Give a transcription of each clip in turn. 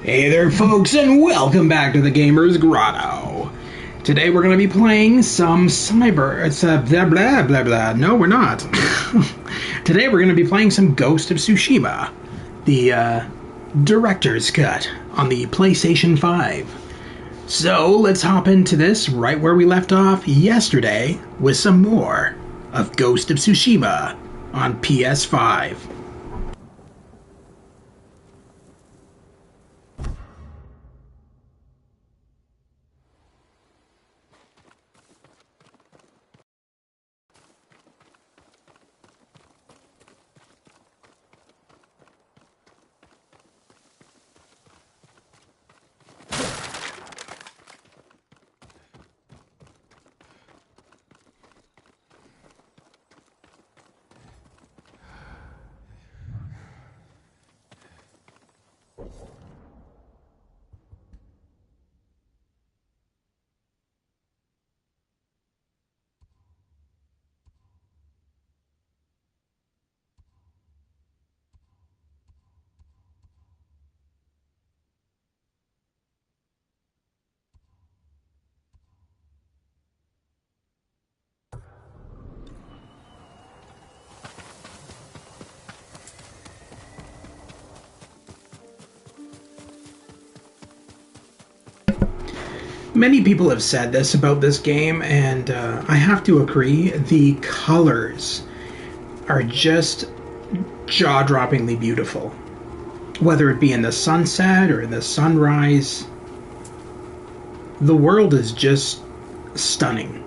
Hey there, folks, and welcome back to the Gamer's Grotto. Today we're going to be playing some cyber... It's blah blah blah blah. No, we're not. Today we're going to be playing some Ghost of Tsushima, the Director's Cut on the PlayStation 5. So let's hop into this right where we left off yesterday with some more of Ghost of Tsushima on PS5. Many people have said this about this game, and I have to agree. The colors are just jaw-droppingly beautiful. Whether it be in the sunset or in the sunrise, the world is just stunning.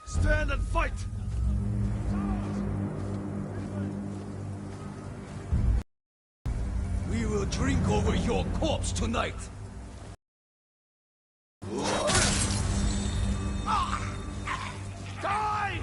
Stand and fight! We will drink over your corpse tonight! Die!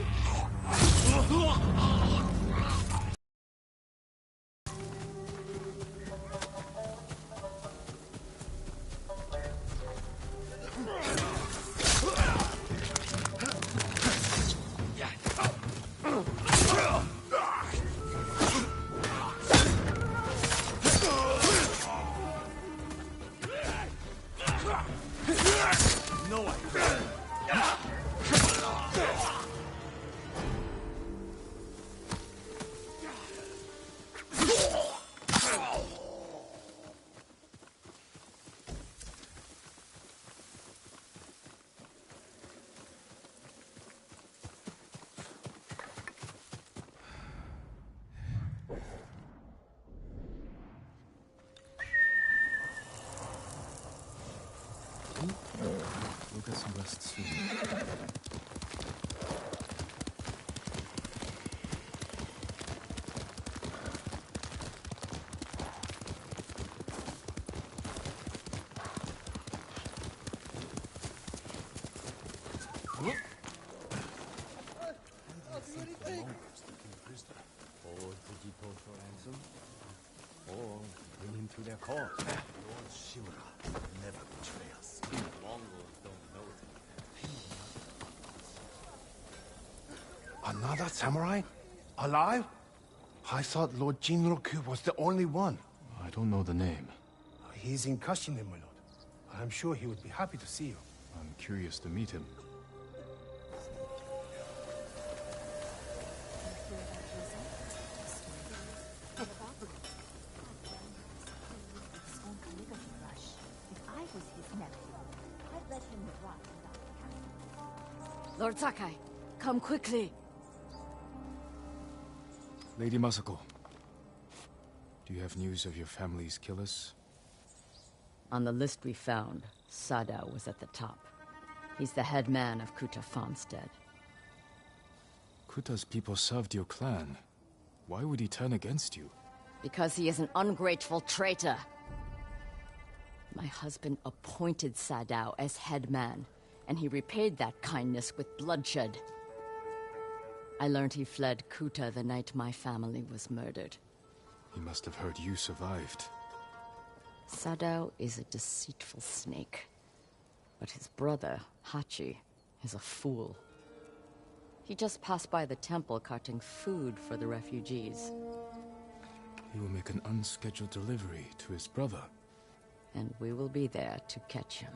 We'll get some rest soon. Or did you pose for ransom? Or bring him to their cause? Lord Shimura never betray us. Mongols don't know it. Another samurai? Alive? I thought Lord Jinroku was the only one. I don't know the name. He's in Kashine, my lord. I'm sure he would be happy to see you. I'm curious to meet him. Lord Sakai, come quickly. Lady Masako, do you have news of your family's killers? On the list we found, Sadao was at the top. He's the head man of Kuta farmstead. Kuta's people served your clan. Why would he turn against you? Because he is an ungrateful traitor. My husband appointed Sadao as head man, and he repaid that kindness with bloodshed. I learned he fled Kuta the night my family was murdered. He must have heard you survived. Sadao is a deceitful snake, but his brother, Hachi, is a fool. He just passed by the temple carting food for the refugees. He will make an unscheduled delivery to his brother. And we will be there to catch him.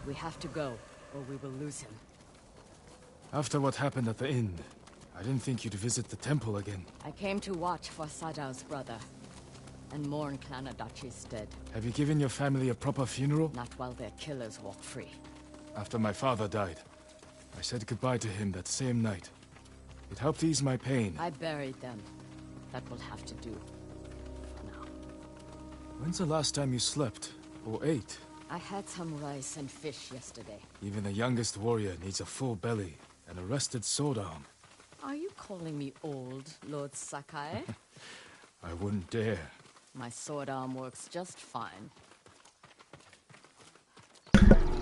We have to go, or we will lose him. After what happened at the inn, I didn't think you'd visit the temple again. I came to watch for Sadao's brother, and mourn Clan Adachi's dead. Have you given your family a proper funeral? Not while their killers walk free. After my father died, I said goodbye to him that same night. It helped ease my pain. I buried them. That will have to do. For now. When's the last time you slept? Or ate? I had some rice and fish yesterday. Even the youngest warrior needs a full belly and a rested sword arm. Are you calling me old, Lord Sakai? I wouldn't dare. My sword arm works just fine.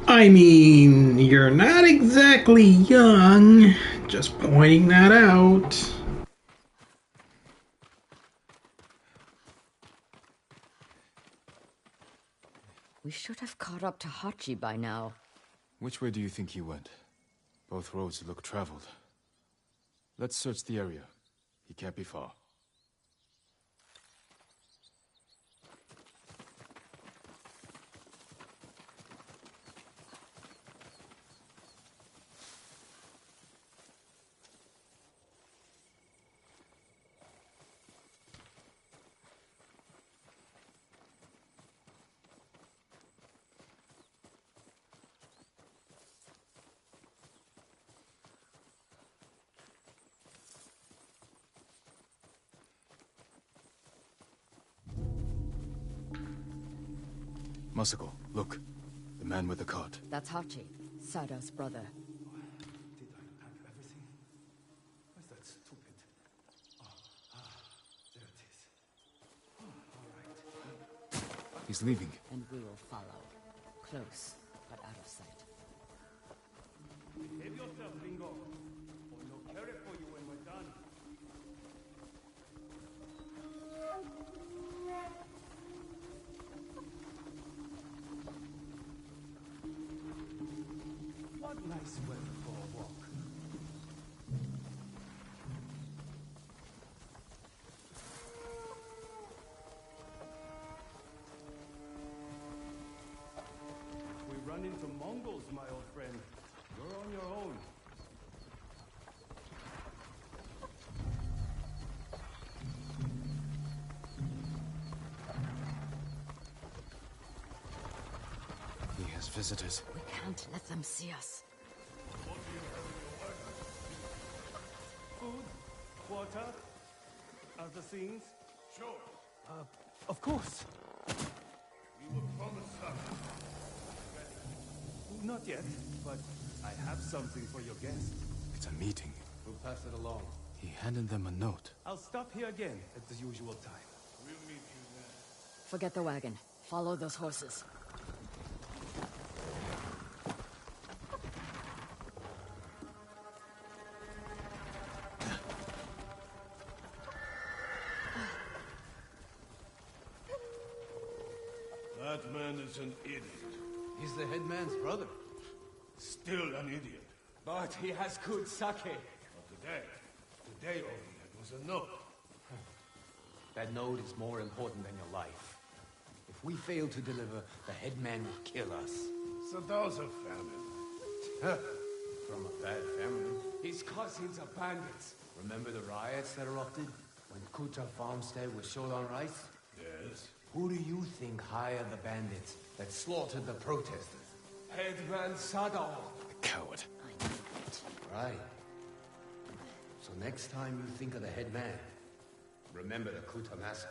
I mean, you're not exactly young. Just pointing that out. We should have caught up to Hachi by now. Which way do you think he went? Both roads look traveled. Let's search the area. He can't be far. Masako, look. The man with the cart. That's Hachi, Sadao's brother. Did I pack everything? Where's that stupid? There it is. All right. He's leaving. And we will follow. Close, but out of sight. Behave yourself, Bingo. Or no carry for you when we're done. What nice weather for a walk. We run into Mongols, my old friend. You're on your own. He has visitors. We can't let them see us. Food? Water? Other things? Sure. Of course. We will promise something. Not yet, but I have something for your guest. It's a meeting. We'll pass it along. He handed them a note. I'll stop here again at the usual time. We'll meet you there. Forget the wagon. Follow those horses. That man is an idiot. He's the headman's brother. Still an idiot. But he has good sake. Not today all he had was a note. That note is more important than your life. If we fail to deliver, the headman will kill us. So those are famine. From a bad family. His cousins are bandits. Remember the riots that erupted? When Kuta farmstead was short on rice? Yes. Who do you think hired the bandits that slaughtered the protesters? Headman Sadao. A coward. I knew it. Right. So next time you think of the headman, remember the Kuta massacre.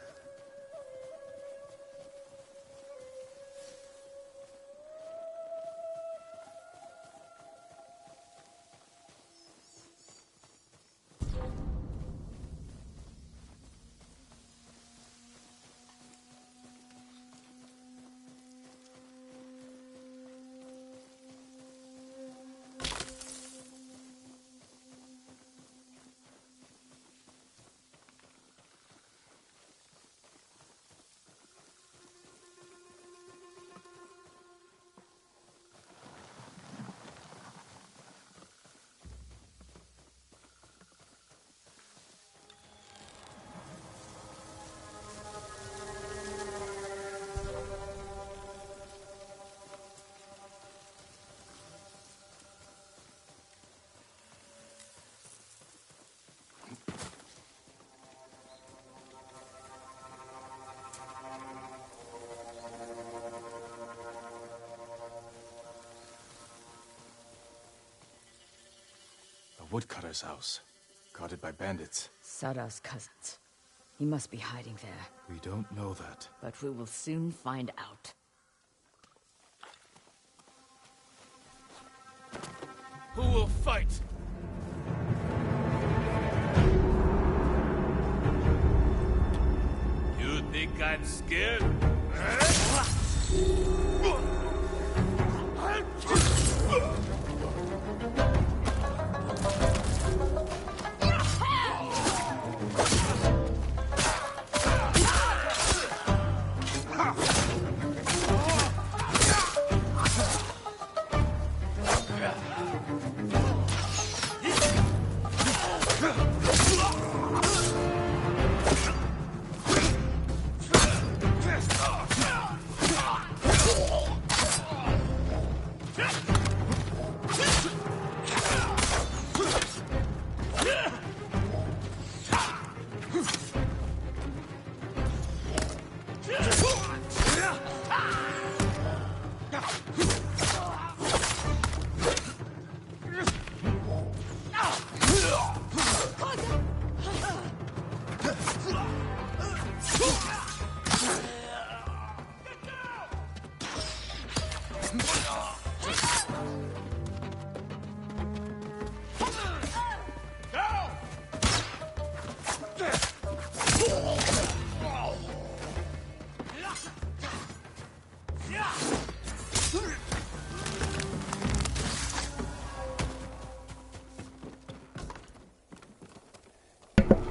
woodcutter's house. Guarded by bandits. Sadao's cousins. He must be hiding there. We don't know that. But we will soon find out. Who will fight? You think I'm scared?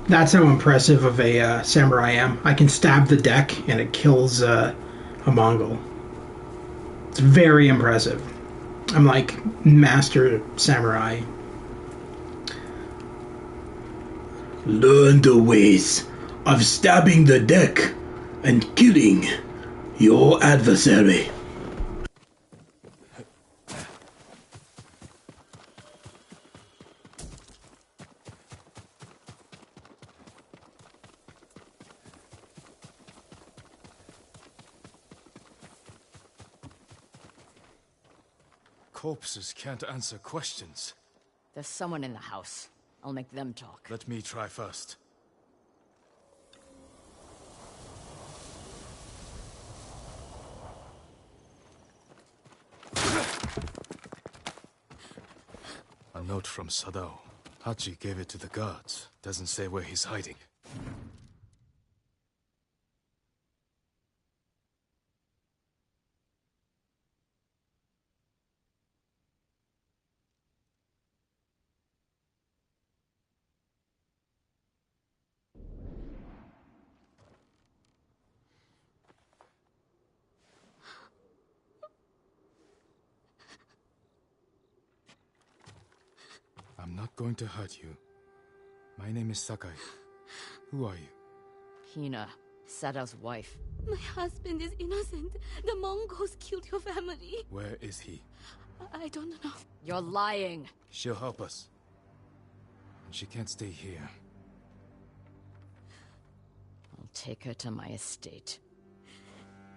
That's how impressive of a samurai I am. I can stab the deck and it kills a Mongol. It's very impressive. I'm like master samurai. Learn the ways of stabbing the deck and killing your adversary. Corpses can't answer questions. There's someone in the house. I'll make them talk. Let me try first. A note from Sadao. Hachi gave it to the guards. Doesn't say where he's hiding. I'm not going to hurt you. My name is Sakai. Who are you? Hina, Sadao's wife. My husband is innocent. The Mongols killed your family. Where is he? I don't know. You're lying. She'll help us. And she can't stay here. I'll take her to my estate.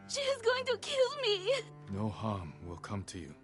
She is going to kill me. No harm will come to you.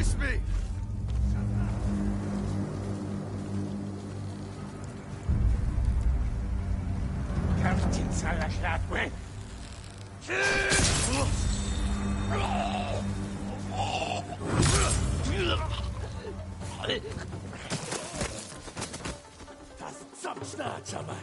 Face me! Captain Salashadwe. Das Zapsnatschamai.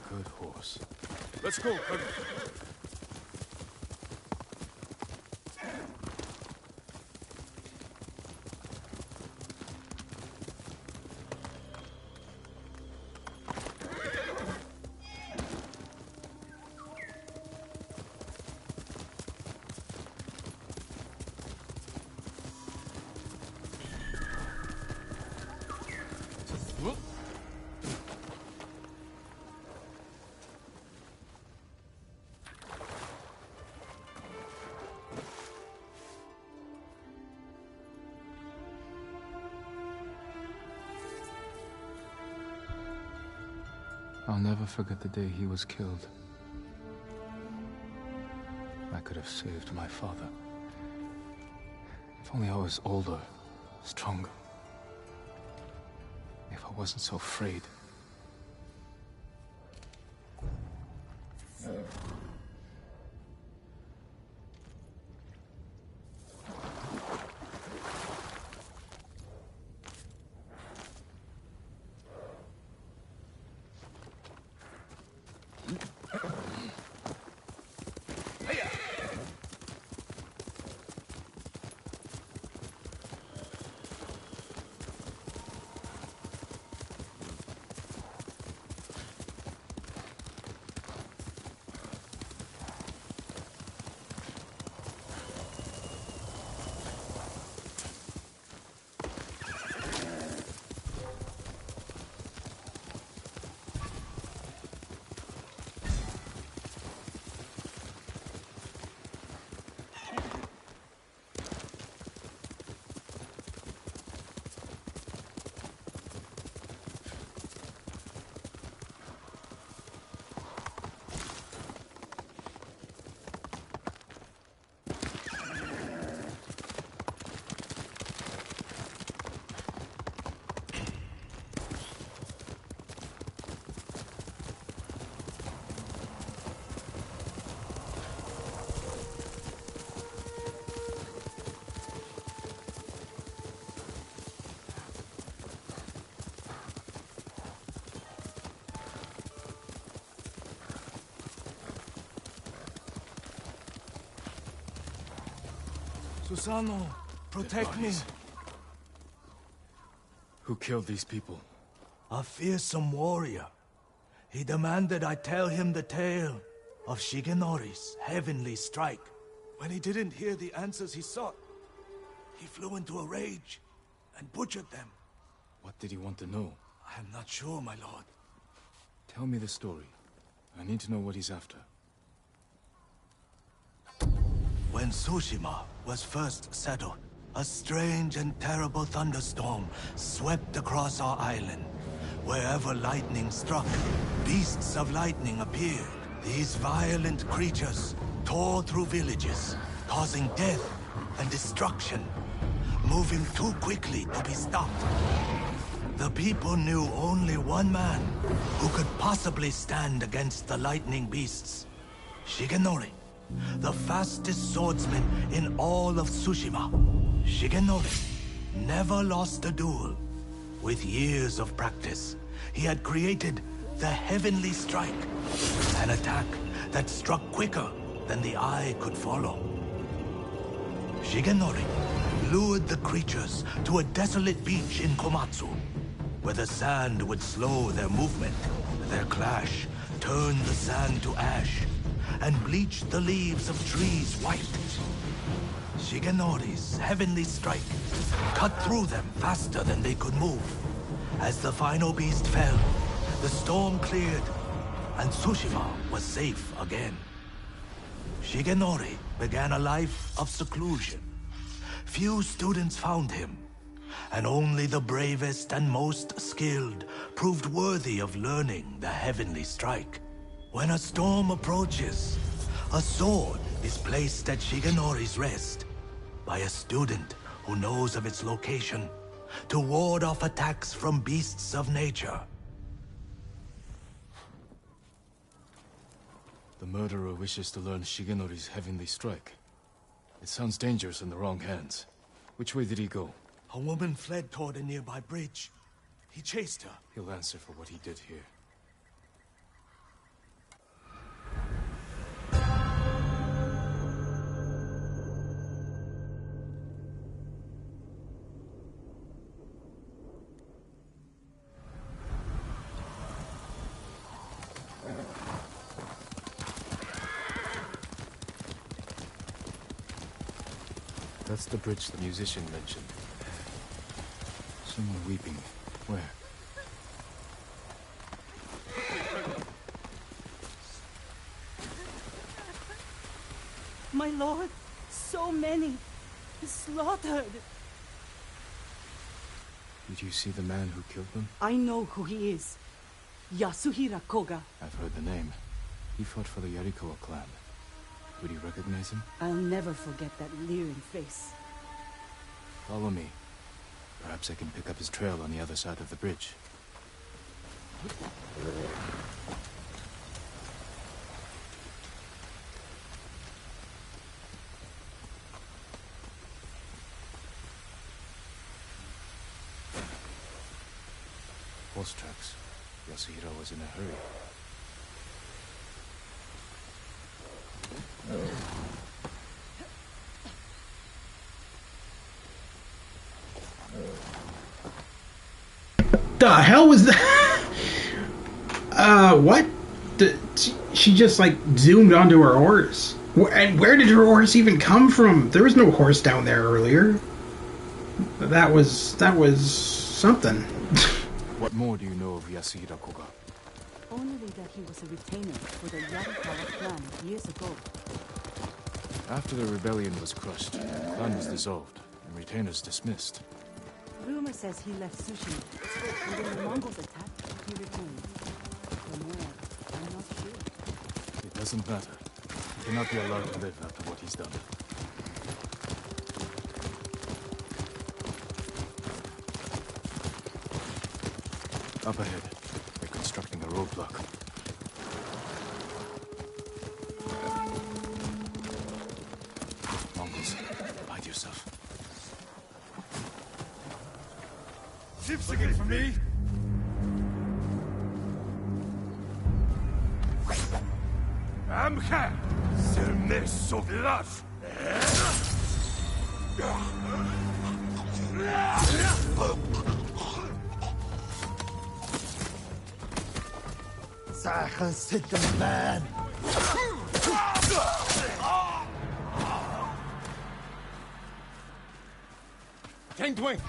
Good horse. Let's go, Colonel. I'll never forget the day he was killed. I could have saved my father. If only I was older, stronger. If I wasn't so afraid. Susano, protect me. Who killed these people? A fearsome warrior. He demanded I tell him the tale. of Shigenori's heavenly strike. When he didn't hear the answers he sought, he flew into a rage and butchered them. What did he want to know? I am not sure, my lord. Tell me the story. I need to know what he's after. When Tsushima was first settled, a strange and terrible thunderstorm swept across our island. Wherever lightning struck, beasts of lightning appeared. These violent creatures tore through villages, causing death and destruction, moving too quickly to be stopped. The people knew only one man who could possibly stand against the lightning beasts. Shigenori, the fastest swordsman in all of Tsushima. Shigenori never lost a duel. With years of practice, he had created the Heavenly Strike, an attack that struck quicker than the eye could follow. Shigenori lured the creatures to a desolate beach in Komatsu, where the sand would slow their movement. Their clash turned the sand to ash and bleached the leaves of trees white. Shigenori's Heavenly Strike cut through them faster than they could move. As the final beast fell, the storm cleared, and Tsushima was safe again. Shigenori began a life of seclusion. Few students found him, and only the bravest and most skilled proved worthy of learning the Heavenly Strike. When a storm approaches, a sword is placed at Shigenori's rest by a student who knows of its location to ward off attacks from beasts of nature. The murderer wishes to learn Shigenori's Heavenly Strike. It sounds dangerous in the wrong hands. Which way did he go? A woman fled toward a nearby bridge. He chased her. He'll answer for what he did here. That's the bridge the musician mentioned. Someone weeping. Where? My lord, so many. Slaughtered. Did you see the man who killed them? I know who he is. Yasuhira Koga. I've heard the name. He fought for the Yarikawa clan. Would you recognize him? I'll never forget that leering face. Follow me. Perhaps I can pick up his trail on the other side of the bridge. Horse tracks. Yasuhira was in a hurry. The hell was that? What? She just like zoomed onto her horse. And where did her horse even come from? There was no horse down there earlier. That was something. What more do you know of Yasuhira Koga? Only that he was a retainer for the Yarikawa clan years ago. After the rebellion was crushed, the clan was dissolved and retainers dismissed. Rumor says he left Tsushima, and when the Mongols attacked, he returned. For more, I'm not sure. It doesn't matter. He cannot be allowed to live after what he's done. Up ahead, they're constructing a roadblock. Mongols, hide yourself. Ships looking for me? I'm here. Serme Soglav. Sachen sit the man. Tanged Wing!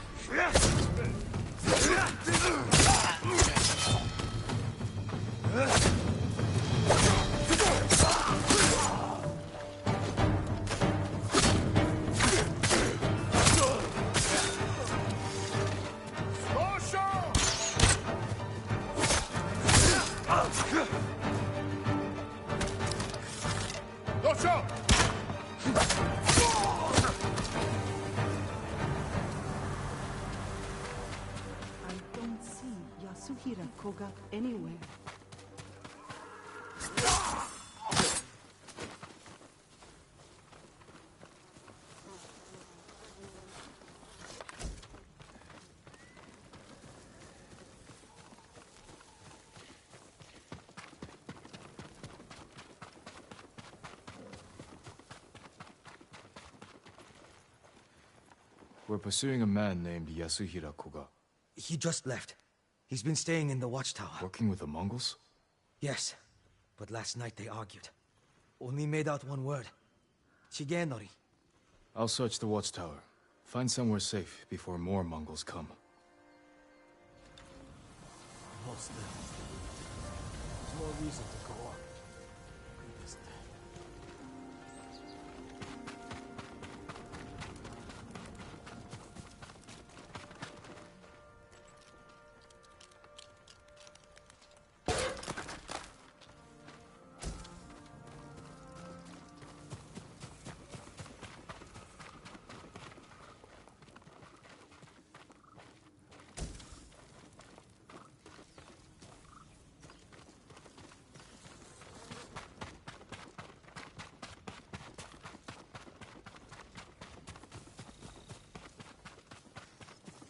Koga anywhere. We're pursuing a man named Yasuhira Koga. He just left. He's been staying in the watchtower. Working with the Mongols? Yes, but last night they argued. Only made out one word. Shigenori. I'll search the watchtower. Find somewhere safe before more Mongols come. Hold still. There's no reason to go on. Read this thing.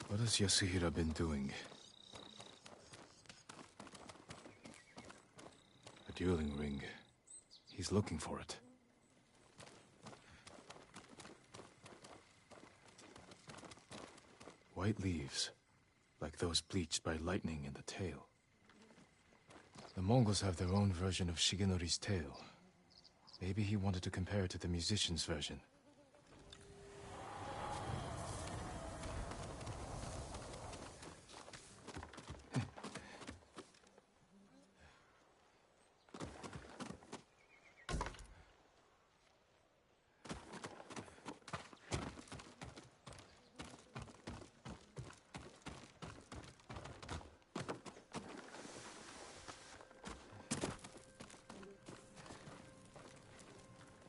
What has Yasuhira been doing? A dueling ring. He's looking for it. White leaves, like those bleached by lightning in the tail. The Mongols have their own version of Shigenori's tale. Maybe he wanted to compare it to the musician's version.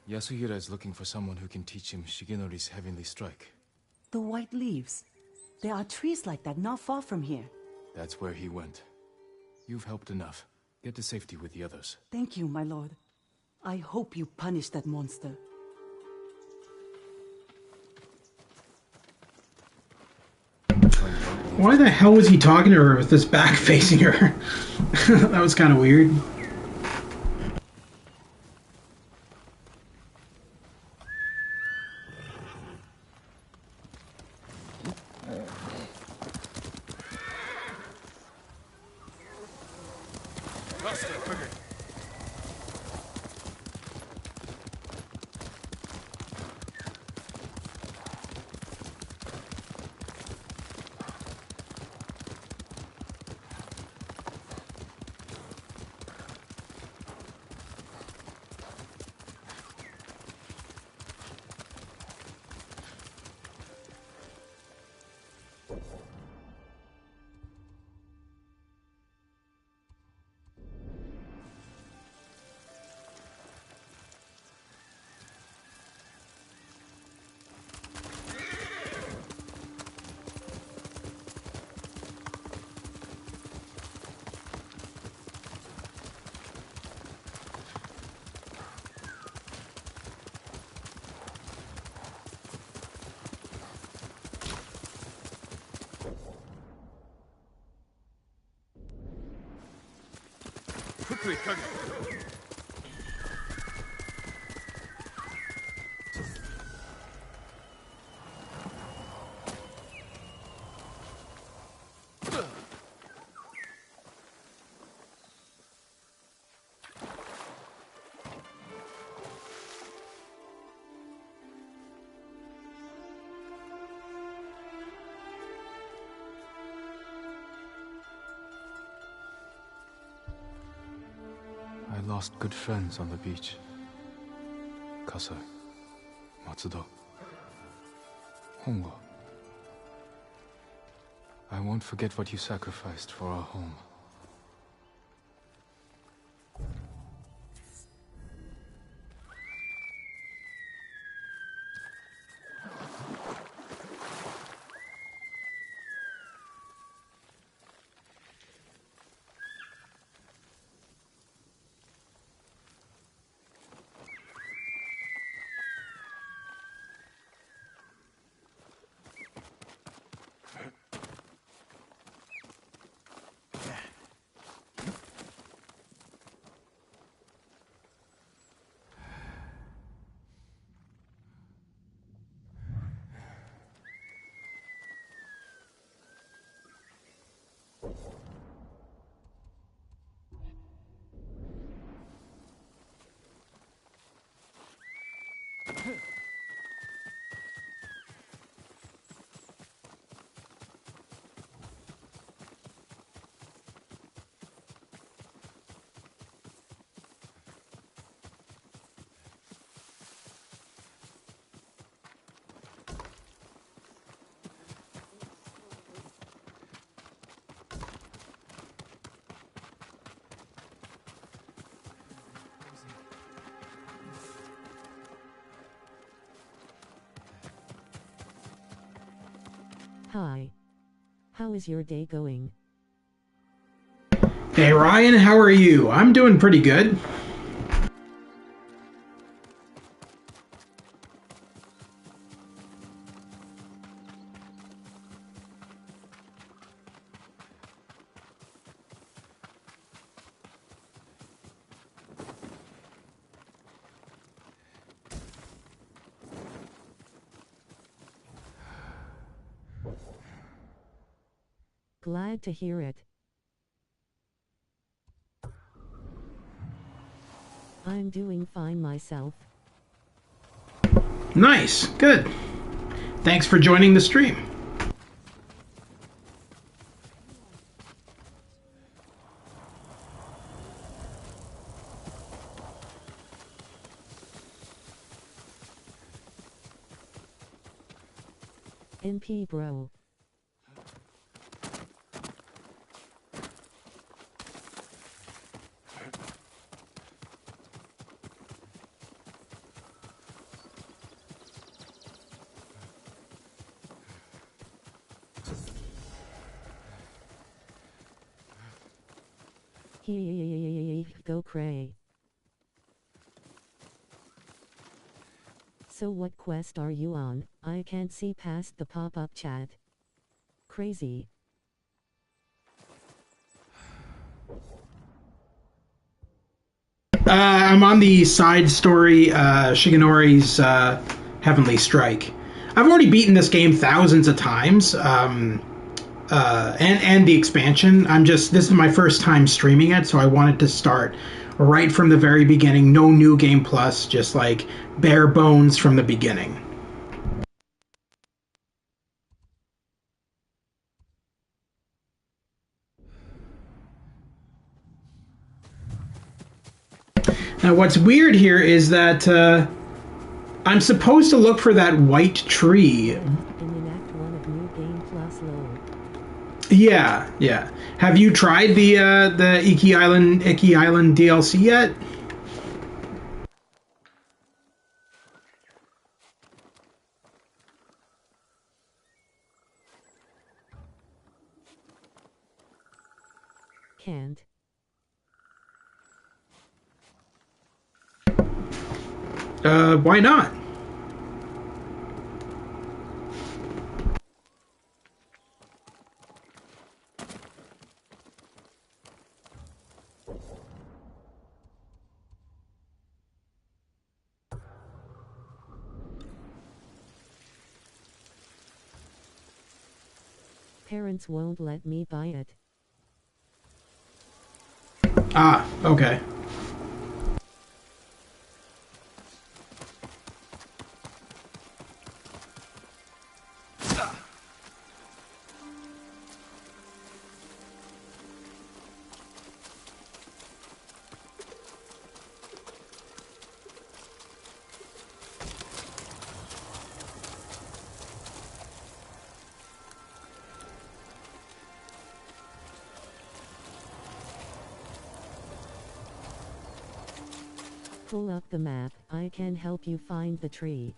Yasuhira is looking for someone who can teach him Shigenori's heavenly strike. The white leaves. There are trees like that not far from here. That's where he went. You've helped enough. Get to safety with the others. Thank you, my lord. I hope you punish that monster. Why the hell was he talking to her with his back facing her? That was kind of weird. Quickly, Kage! lost good friends on the beach. Kasai, Matsudo, Hongo. I won't forget what you sacrificed for our home. Hi. How is your day going? Hey Ryan, how are you? I'm doing pretty good. Glad to hear it. I'm doing fine myself. Nice, good. Thanks for joining the stream. NP bro. Go cray. So what quest are you on? I can't see past the pop-up chat. Crazy. I'm on the side story, Shigenori's Heavenly Strike. I've already beaten this game thousands of times, and the expansion. This is my first time streaming it, so I wanted to start right from the very beginning. No new game plus, just like bare bones from the beginning. Now, what's weird here is that I'm supposed to look for that white tree. In Act 1 of New Game Plus low. Yeah. Have you tried the Iki Island DLC yet? Can't. Why not? Parents won't let me buy it. Ah, okay. Pull up the map, I can help you find the tree.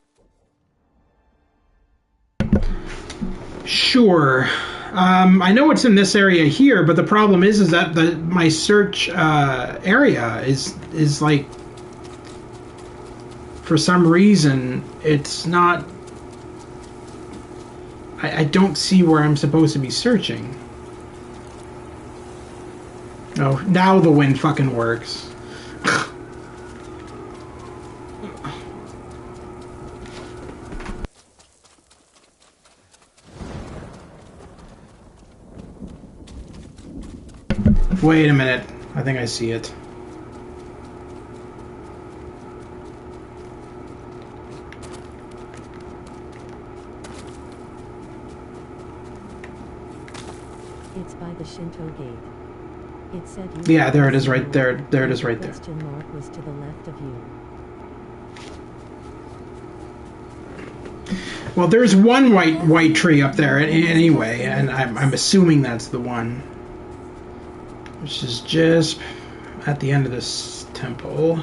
Sure. I know it's in this area here, but the problem is that my search area is like, for some reason, it's not. I don't see where I'm supposed to be searching. Oh, now the wind fucking works. Wait a minute. I think I see it. It's by the Shinto gate. It said you. Yeah, there it is right there. There it is right there. The question mark was to the left of you. Well, there's one white tree up there anyway, and I'm assuming that's the one, which is just at the end of this temple.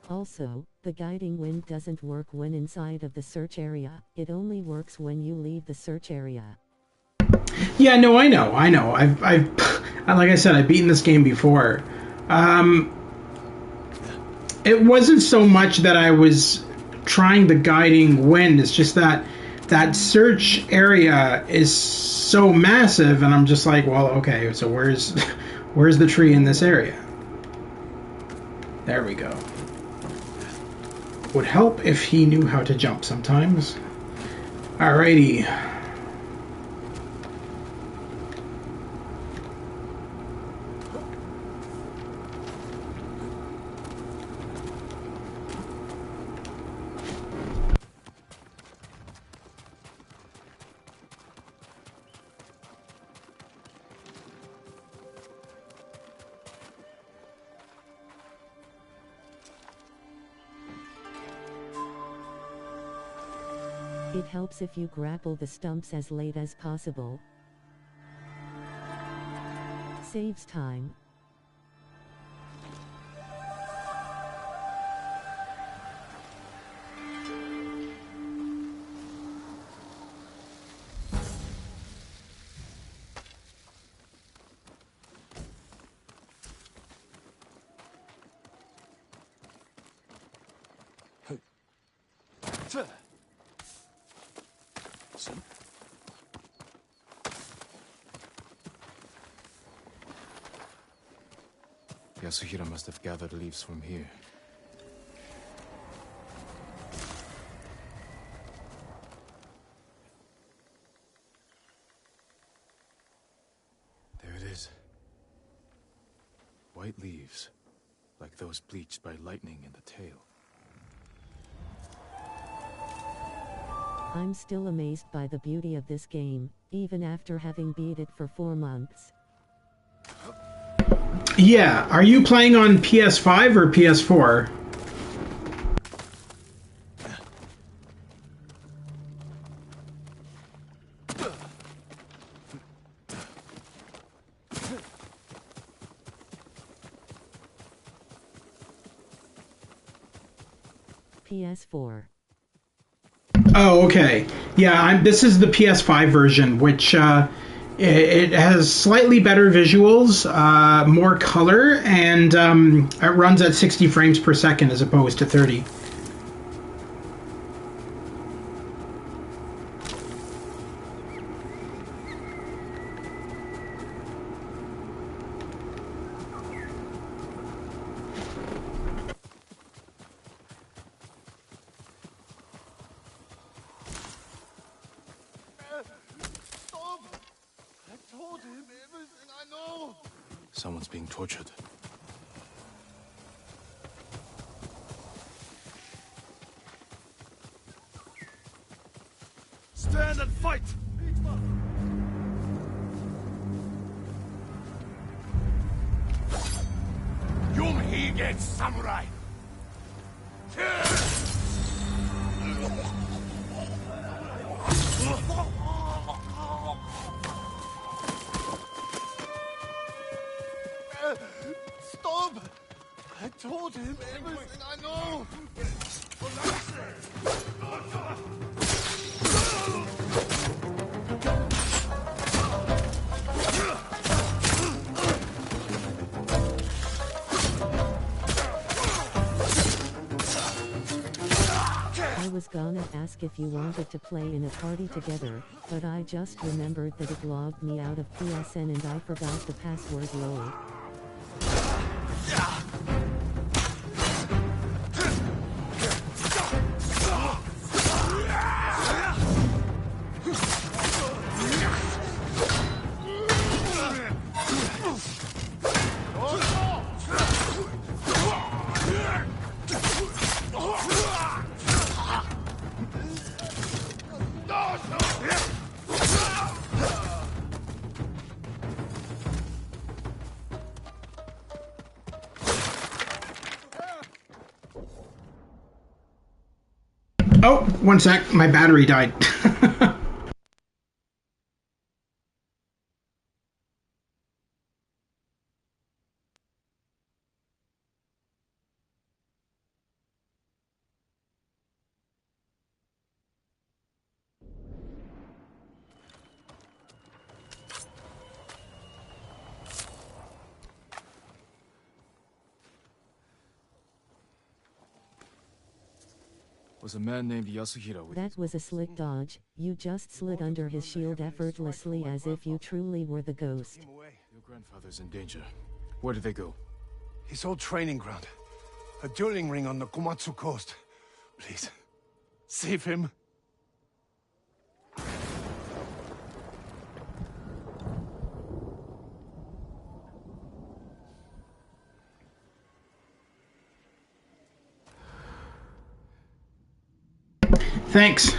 Also, the guiding wind doesn't work when inside of the search area. It only works when you leave the search area. Yeah, no, I know. I've like I said, I've beaten this game before. It wasn't so much that I was trying the guiding wind. It's just that that search area is so massive, and I'm just like, well, okay, so where's the tree in this area? There we go. Would help if he knew how to jump sometimes. Alrighty. It helps if you grapple the stumps as late as possible. Saves time. Yasuhira must have gathered leaves from here. There it is. White leaves, like those bleached by lightning in the tail. I'm still amazed by the beauty of this game, even after having beat it for 4 months. Yeah, are you playing on PS5 or PS4? PS4. Oh, okay. Yeah, this is the PS5 version, which it has slightly better visuals, more color, and it runs at 60 frames per second as opposed to 30. Someone's being tortured. Stand and fight! Yumhige samurai! Stop! I told him everything I know! I was gonna ask if you wanted to play in a party together, but I just remembered that it logged me out of PSN and I forgot the password. Lol. Oh, one sec. My battery died. Was a man named Yasuhira with That was a slick dodge. You just slid under his shield effortlessly as if you truly were the ghost. Your grandfather's in danger. Where did they go? His old training ground. A dueling ring on the Komatsu coast. Please, save him. Thanks.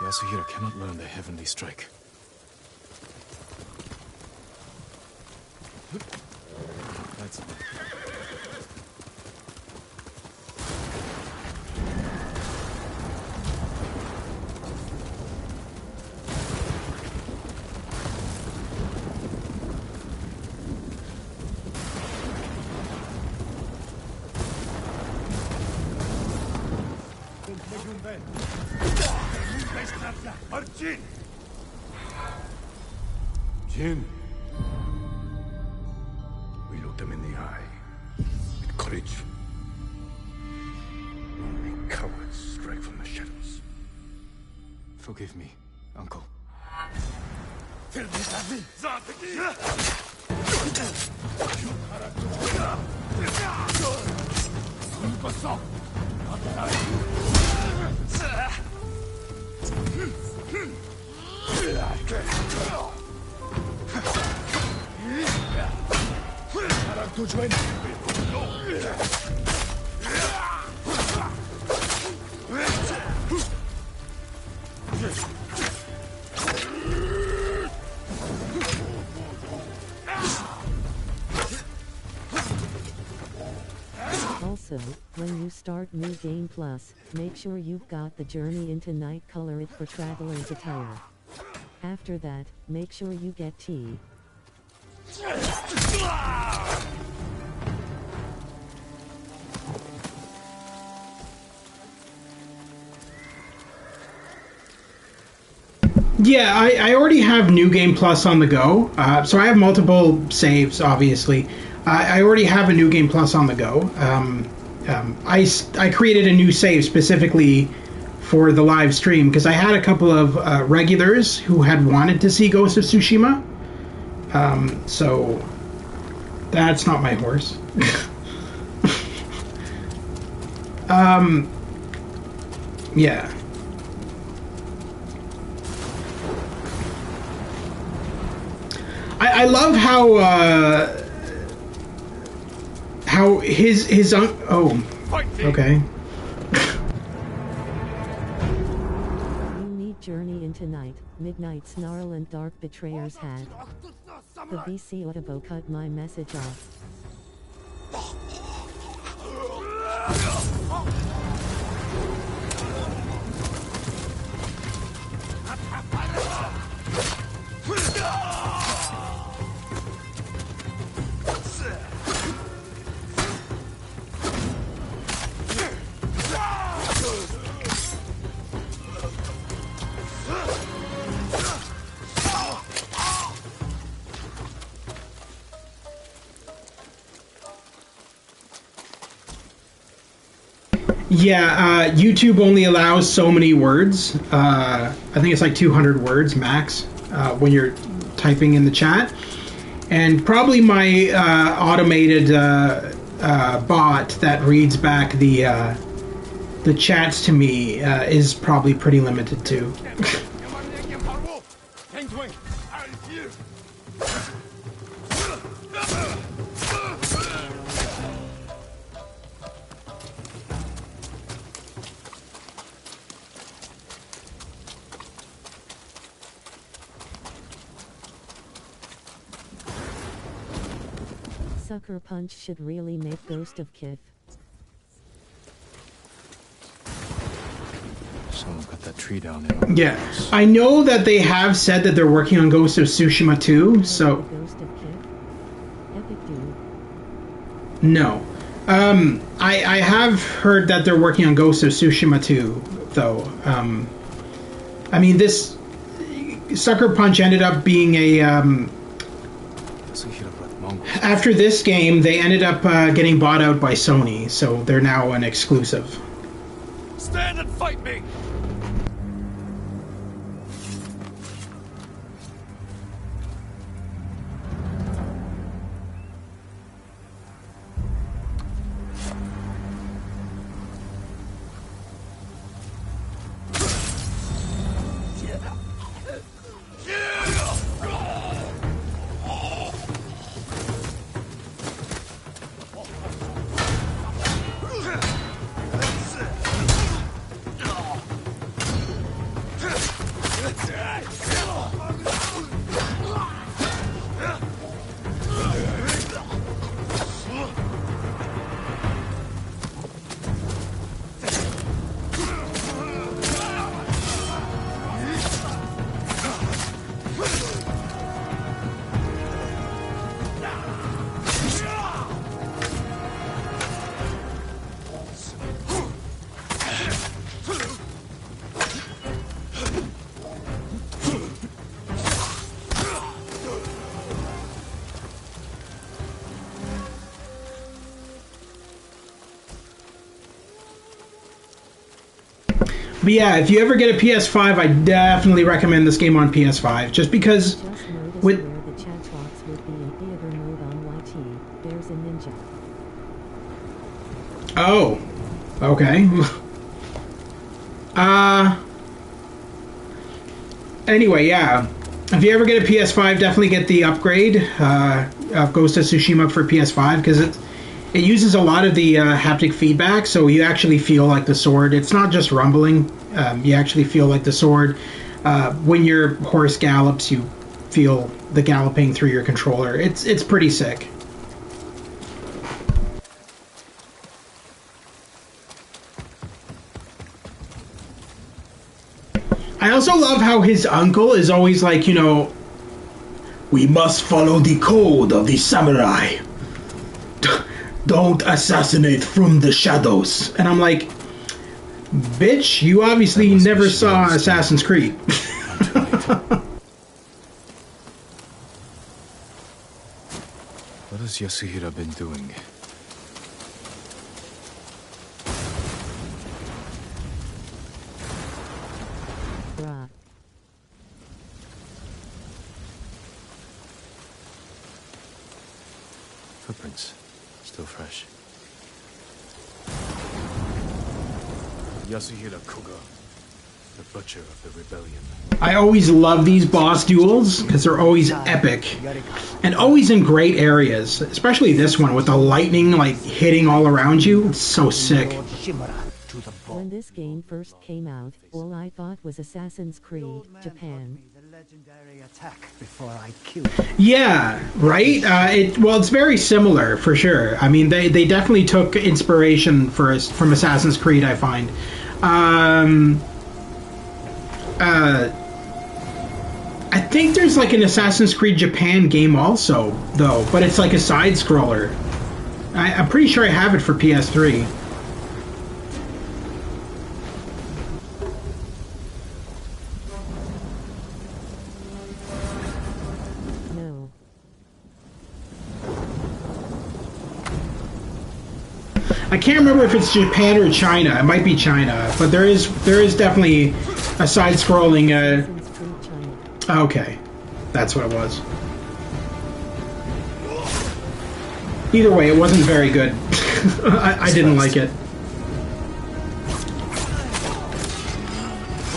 Yasuhira cannot learn the heavenly strike. That's it. Jin. We looked them in the eye. With courage. Only cowards strike from the shadows. Forgive me, uncle. Also, when you start New Game Plus, make sure you've got the Journey into Night color it for traveler's attire. After that, make sure you get tea. Yeah, I already have New Game Plus on the go, so I have multiple saves, obviously. I already have a New Game Plus on the go. I created a new save specifically for the live stream because I had a couple of regulars who had wanted to see Ghost of Tsushima. So that's not my horse. Yeah. I love how his oh, okay. You need Journey into Night, Midnight Snarl and Dark Betrayers had. The VC Audible cut my message off. Yeah, YouTube only allows so many words. I think it's like 200 words max when you're typing in the chat. And probably my automated bot that reads back the chats to me is probably pretty limited too. Sucker Punch should really make Ghost of Kith. Someone cut that tree down there. Yeah, I know that they have said that they're working on Ghost of Tsushima 2, so... Ghost of Kith? Epic dude. No. I have heard that they're working on Ghost of Tsushima 2, though. I mean, this... Sucker Punch ended up being a... After this game, they ended up getting bought out by Sony, so they're now an exclusive. Stand and fight me! But yeah, if you ever get a PS5, I definitely recommend this game on PS5, just because with where the chat box would be in theater mode on YT, there's a ninja. Oh, okay. Anyway, yeah. If you ever get a PS5, definitely get the upgrade of Ghost of Tsushima for PS5, because it uses a lot of the haptic feedback, so you actually feel like the sword. It's not just rumbling. You actually feel like the sword. When your horse gallops, you feel the galloping through your controller. It's pretty sick. I also love how his uncle is always like, you know, we must follow the code of the samurai. Don't assassinate from the shadows. And I'm like, bitch, you obviously never saw Assassin's Creed. What has Yasuhira been doing? Bruh. Footprints. Still fresh. Yasuhira Koga, the butcher of the rebellion. I always love these boss duels because they're always epic and always in great areas, especially this one with the lightning like hitting all around you. It's so sick. When this game first came out, all I thought was Assassin's Creed, Japan. Yeah, right? It's very similar for sure. I mean, they definitely took inspiration from Assassin's Creed, I find. I think there's like an Assassin's Creed Japan game also, though, but it's like a side scroller. I'm pretty sure I have it for PS3. No. I can't remember if it's Japan or China. It might be China, but there is definitely a side-scrolling. Assassin's Creed China. Okay, that's what it was. Either way, it wasn't very good. I didn't like it.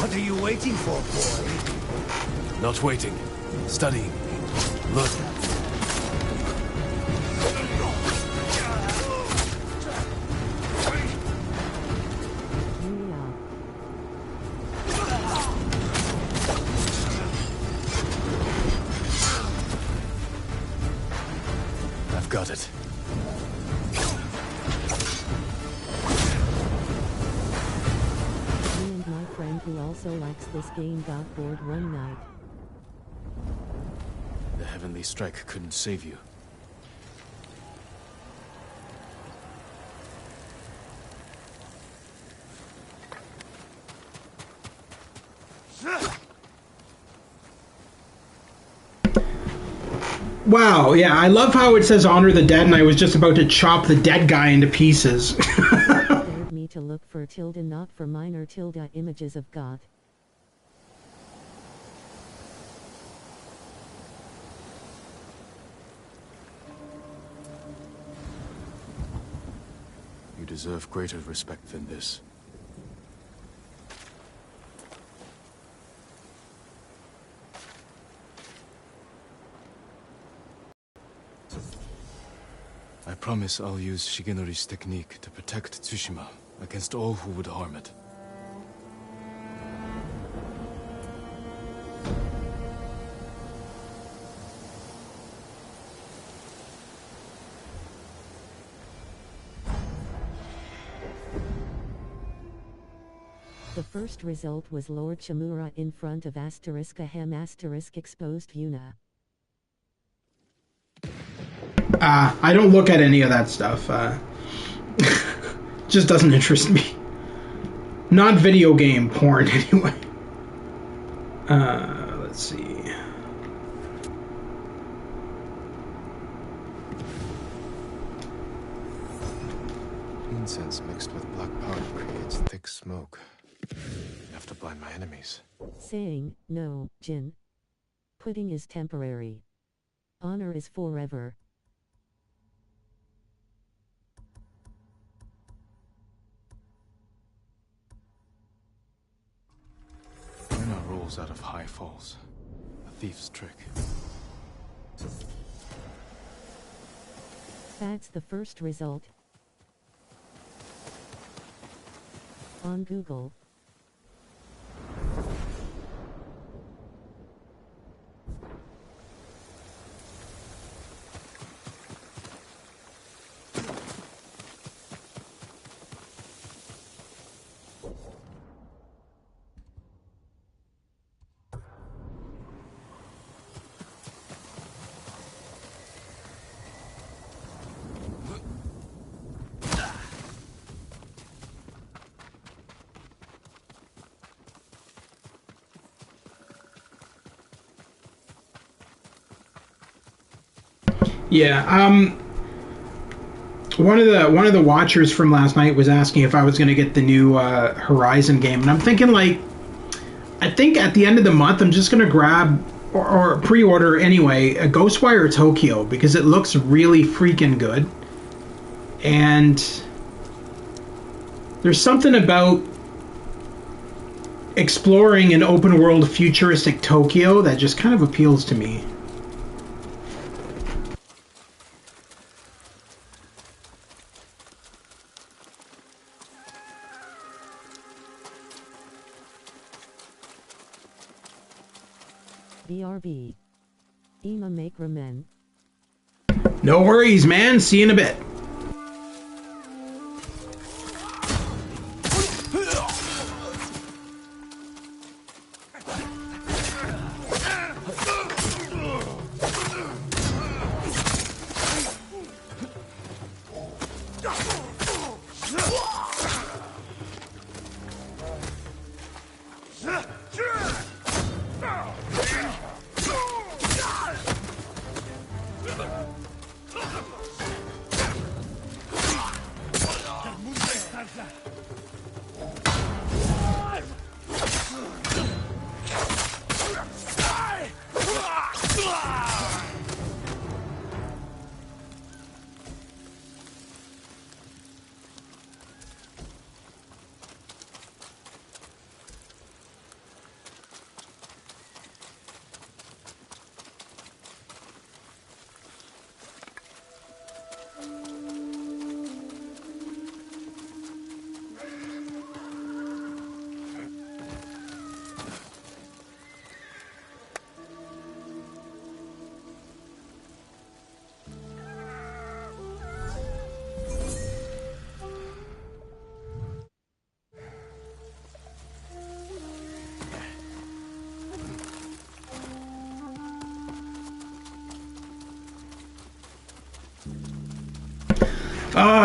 What are you waiting for, boy? Not waiting. Studying. Look. I've got it. Me and my friend who also likes this game got bored one night. The heavenly strike couldn't save you. Wow, yeah, I love how it says honor the dead, and I was just about to chop the dead guy into pieces. Dared me to look for tilde, not for minor tilde images of God. You deserve greater respect than this. I promise I'll use Shigenori's technique to protect Tsushima against all who would harm it. The first result was Lord Shimura in front of asterisk ahem asterisk exposed Yuna. I don't look at any of that stuff. Just doesn't interest me. Not video game porn, anyway. Let's see. Incense mixed with black powder creates thick smoke. Enough to blind my enemies. Saying, no, Jin. Quitting is temporary. Honor is forever. Yuna rolls out of high falls. A thief's trick. That's the first result. On Google. Yeah. One of the watchers from last night was asking if I was going to get the new Horizon game, and I'm thinking like, I think at the end of the month I'm just going to grab or pre-order anyway a Ghostwire Tokyo because it looks really freaking good, and there's something about exploring an open world futuristic Tokyo that just kind of appeals to me. BRB. Ima make ramen. No worries, man. See you in a bit.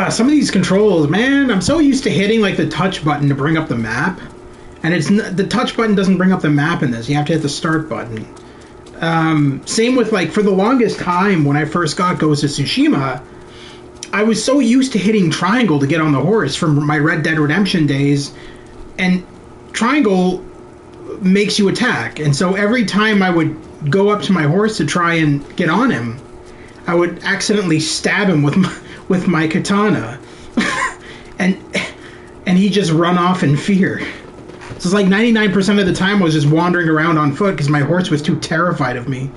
Some of these controls, man, I'm so used to hitting like the touch button to bring up the map, and the touch button doesn't bring up the map in this. You have to hit the start button. Same with like for the longest time when I first got Ghost of Tsushima, I was so used to hitting triangle to get on the horse from my Red Dead Redemption days, and triangle makes you attack, and so every time I would go up to my horse to try and get on him, I would accidentally stab him with my katana, and he just run off in fear. So it's like 99% of the time I was just wandering around on foot because my horse was too terrified of me.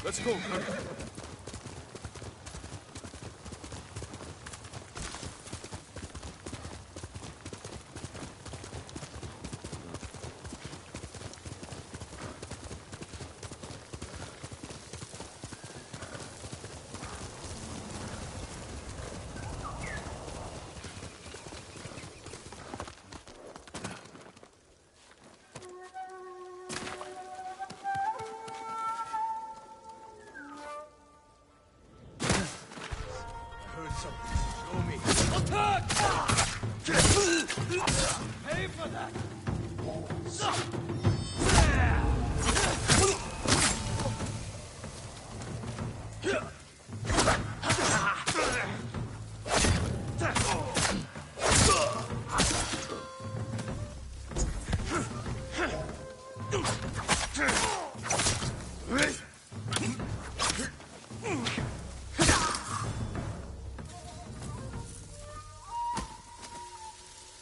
Let's go.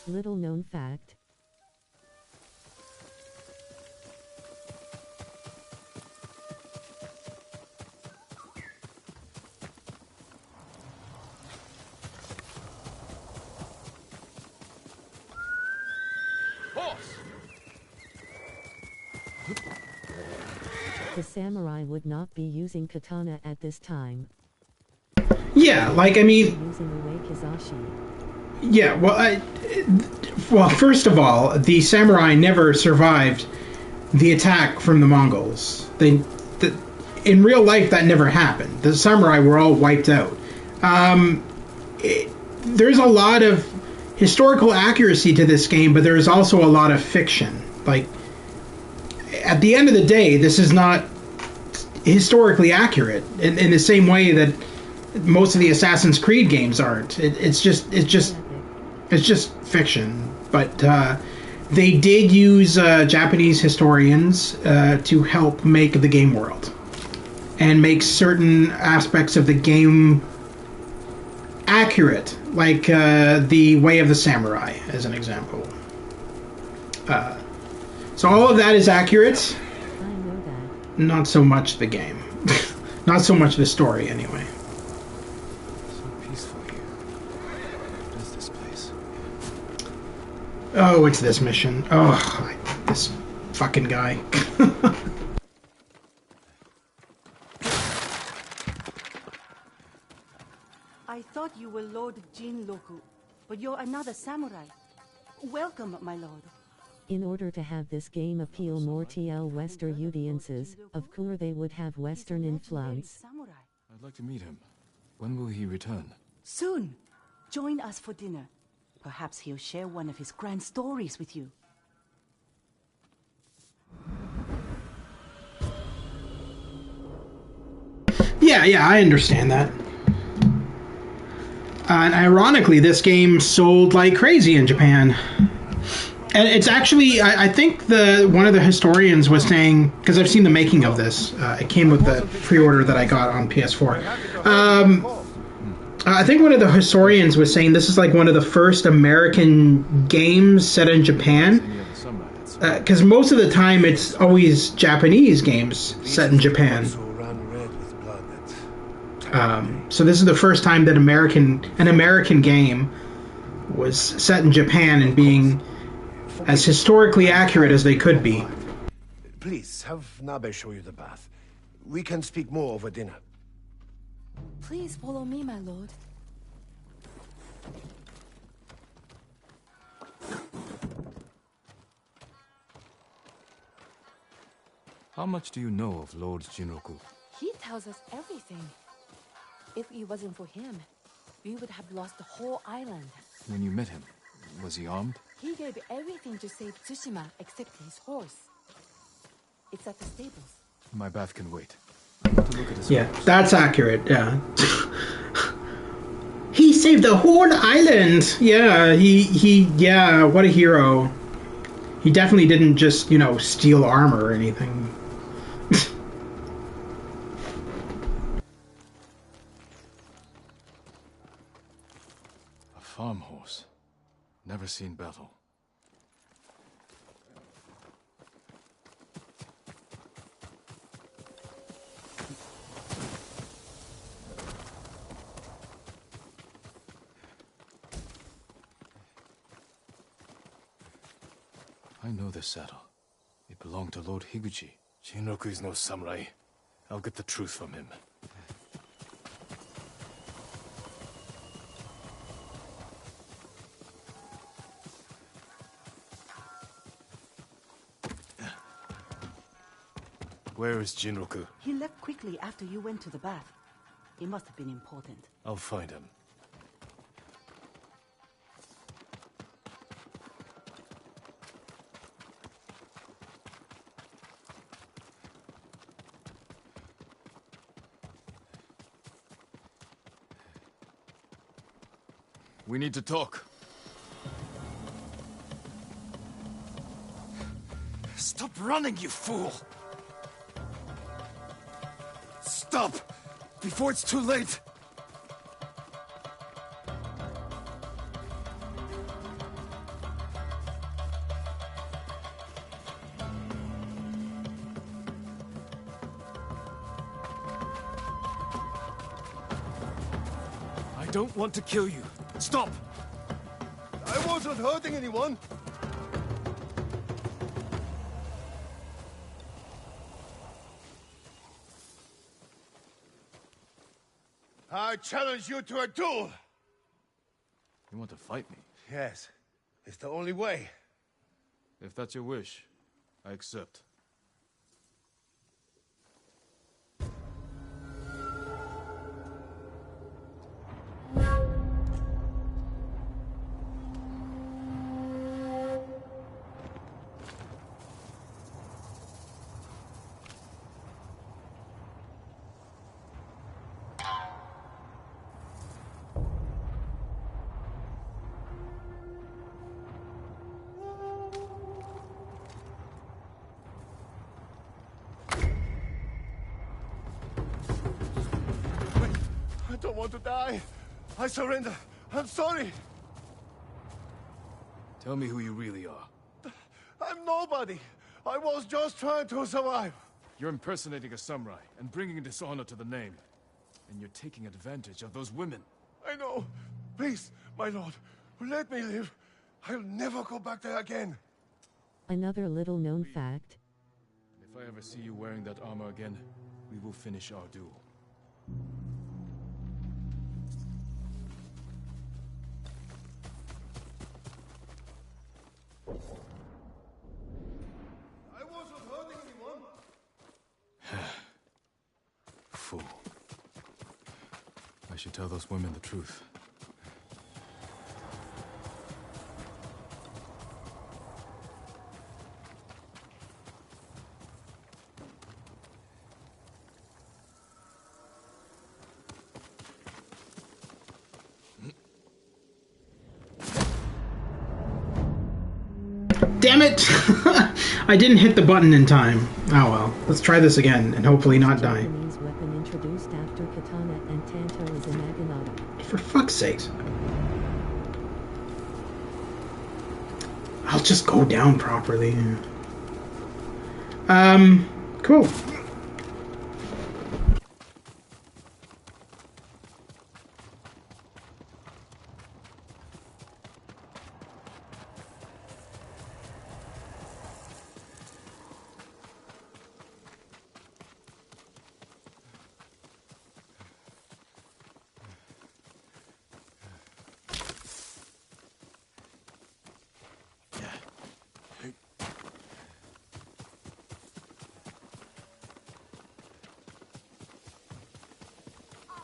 Little known fact. The samurai would not be using katana at this time. Yeah, like I mean, Using away Kizashi. yeah, well, first of all, the samurai never survived the attack from the Mongols. in real life, that never happened. The samurai were all wiped out. There's a lot of historical accuracy to this game, but there's also a lot of fiction. Like, at the end of the day, this is not historically accurate in the same way that most of the Assassin's Creed games aren't. It's just fiction. But they did use Japanese historians to help make the game world and make certain aspects of the game accurate, like the Way of the Samurai, as an example. So all of that is accurate. I know that. Not so much the game. Not so much the story, anyway. So peaceful here. What is this place? Oh, it's this mission. Oh, this fucking guy. I thought you were Lord Jin Roku, but you're another samurai. Welcome, my lord. In order to have this game appeal more to Western audiences, of course they would have Western influence. I'd like to meet him. When will he return? Soon. Join us for dinner. Perhaps he'll share one of his grand stories with you. Yeah, I understand that. And ironically, this game sold like crazy in Japan. And it's actually, I think one of the historians was saying, because I've seen the making of this, it came with the pre-order that I got on PS4. I think one of the historians was saying this is like one of the first American games set in Japan. Because most of the time it's always Japanese games set in Japan. So this is the first time that an American game was set in Japan and being as historically accurate as they could be. Please, have Nabe show you the bath. We can speak more over dinner. Please follow me, my lord. How much do you know of Lord Jinroku? He tells us everything. If it wasn't for him, we would have lost the whole island. When you met him, was he armed? He gave everything to save Tsushima except his horse. It's at the stables. My bath can wait. I want to look at his horse. That's accurate, yeah. He saved the whole island! Yeah, yeah, what a hero. He definitely didn't just, steal armor or anything. A farm horse. Never seen battle. I know this saddle. It belonged to Lord Higuchi. Jinroku is no samurai. I'll get the truth from him. Where is Jinroku? He left quickly after you went to the bath. It must have been important. I'll find him. We need to talk. Stop running, you fool! Stop! Before it's too late! I don't want to kill you. Stop! I wasn't hurting anyone. I challenge you to a duel. You want to fight me? Yes, it's the only way. If that's your wish, I accept. don't want to die. I surrender. I'm sorry. Tell me who you really are. I'm nobody. I was just trying to survive. You're impersonating a samurai and bringing dishonor to the name. And you're taking advantage of those women. I know. Please, my lord, let me live. I'll never go back there again. Another little known fact. If I ever see you wearing that armor again, we will finish our duel. I wasn't hurting anyone. Fool. I should tell those women the truth. Damn it! I didn't hit the button in time. Oh well. Let's try this again and hopefully not die. Japanese weapon introduced after katana and tanto is a naginata. For fuck's sakes. I'll just go down properly. Cool.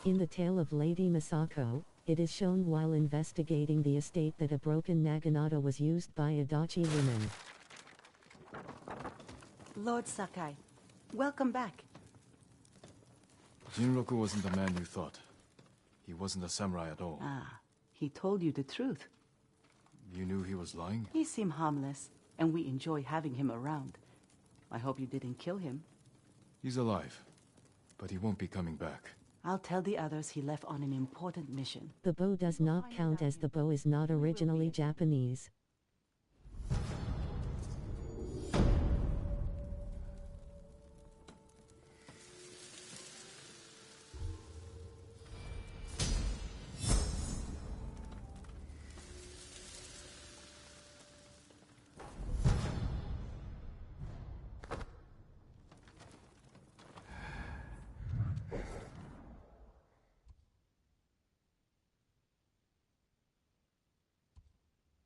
In the tale of Lady Masako, it is shown while investigating the estate that a broken naginata was used by Adachi women. Lord Sakai, welcome back. Jinroku wasn't the man you thought. He wasn't a samurai at all. Ah, he told you the truth. You knew he was lying? He seemed harmless, and we enjoy having him around. I hope you didn't kill him. He's alive, but he won't be coming back. I'll tell the others he left on an important mission. The bow does not count as the bow is not originally Japanese.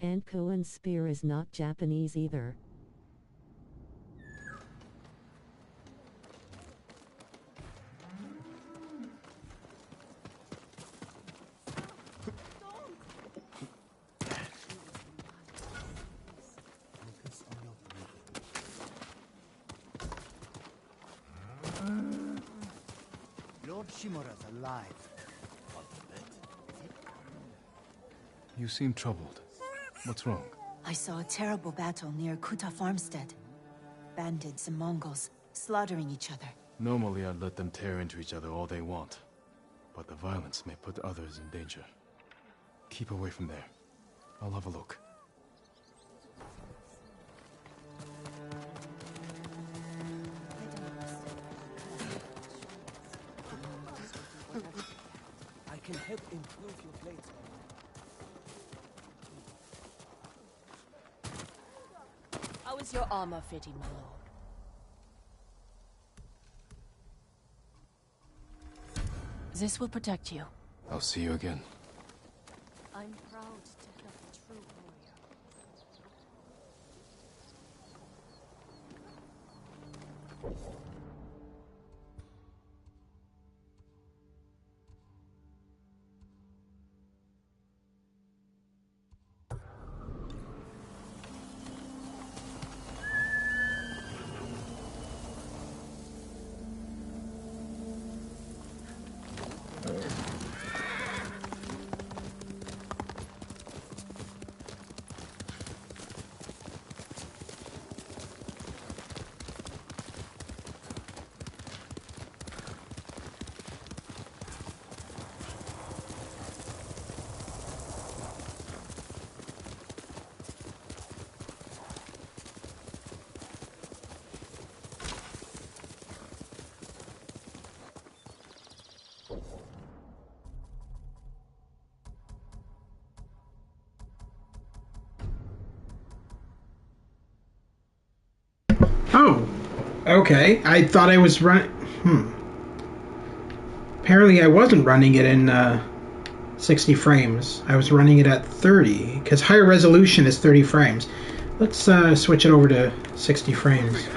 And Koen's spear is not Japanese either. Lord Shimura's alive. You seem troubled. What's wrong? I saw a terrible battle near Kuta farmstead. Bandits and Mongols slaughtering each other. Normally I'd let them tear into each other all they want. But the violence may put others in danger. Keep away from there. I'll have a look. I can help improve your blades. How is your armor fitting, my lord? This will protect you. I'll see you again. I'm proud to help a true warrior. Okay, I thought I was running... Apparently I wasn't running it in 60 frames. I was running it at 30, because higher resolution is 30 frames. Let's switch it over to 60 frames.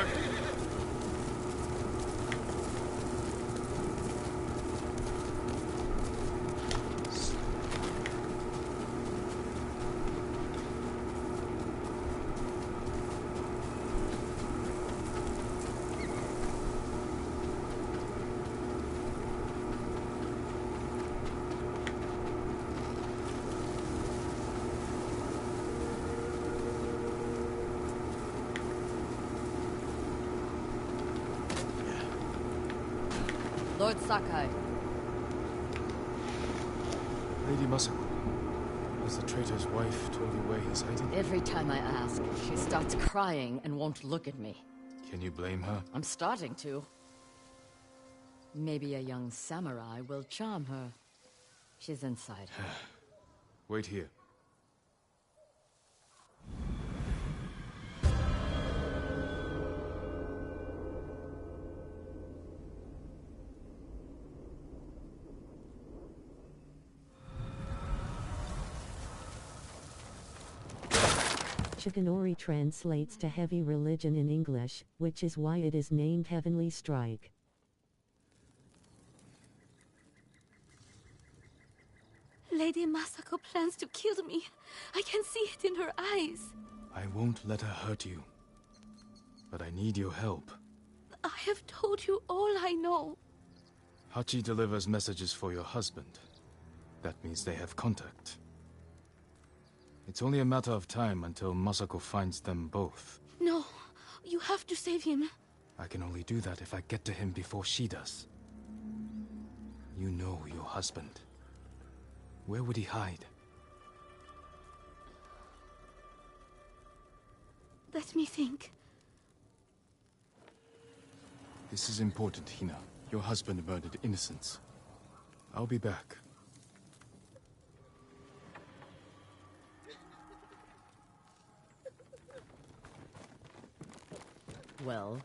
Lord Sakai. Lady Masako, has the traitor's wife told you where he's hiding? Every time I ask, she starts crying and won't look at me. Can you blame her? I'm starting to. Maybe a young samurai will charm her. She's inside. Wait here. Shigenori translates to heavy religion in English, which is why it is named Heavenly Strike. Lady Masako plans to kill me. I can see it in her eyes. I won't let her hurt you. But I need your help. I have told you all I know. Hachi delivers messages for your husband. That means they have contact. It's only a matter of time until Masako finds them both. No, you have to save him. I can only do that if I get to him before she does. You know your husband. Where would he hide? Let me think. This is important, Hina. Your husband murdered innocents. I'll be back. Well?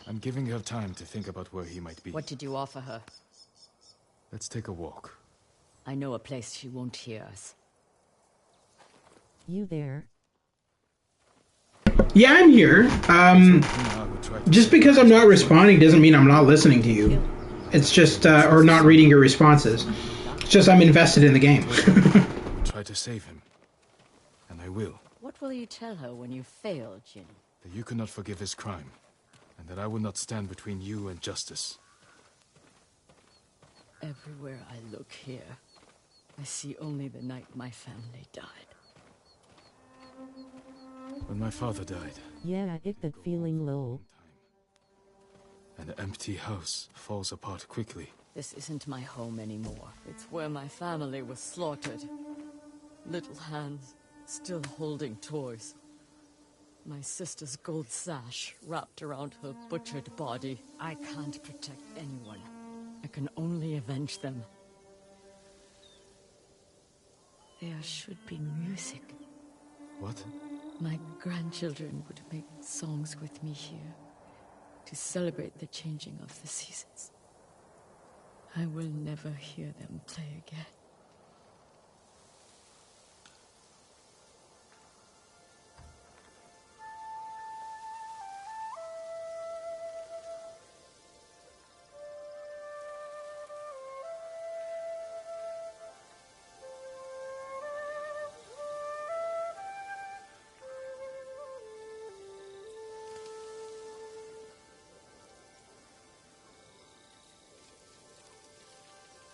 I'm giving her time to think about where he might be. What did you offer her? Let's take a walk. I know a place she won't hear us. You there? Yeah, I'm here. Just because I'm not responding doesn't mean I'm not listening to you. It's just, or not reading your responses. It's just I'm invested in the game. Try to save him. And I will. What will you tell her when you fail, Jin? That you cannot forgive his crime. And that I will not stand between you and justice. Everywhere I look here, I see only the night my family died. When my father died. Yeah, that feeling low. An empty house falls apart quickly. This isn't my home anymore. It's where my family was slaughtered. Little hands, still holding toys. My sister's gold sash wrapped around her butchered body. I can't protect anyone. I can only avenge them. There should be music. What? My grandchildren would make songs with me here to celebrate the changing of the seasons. I will never hear them play again.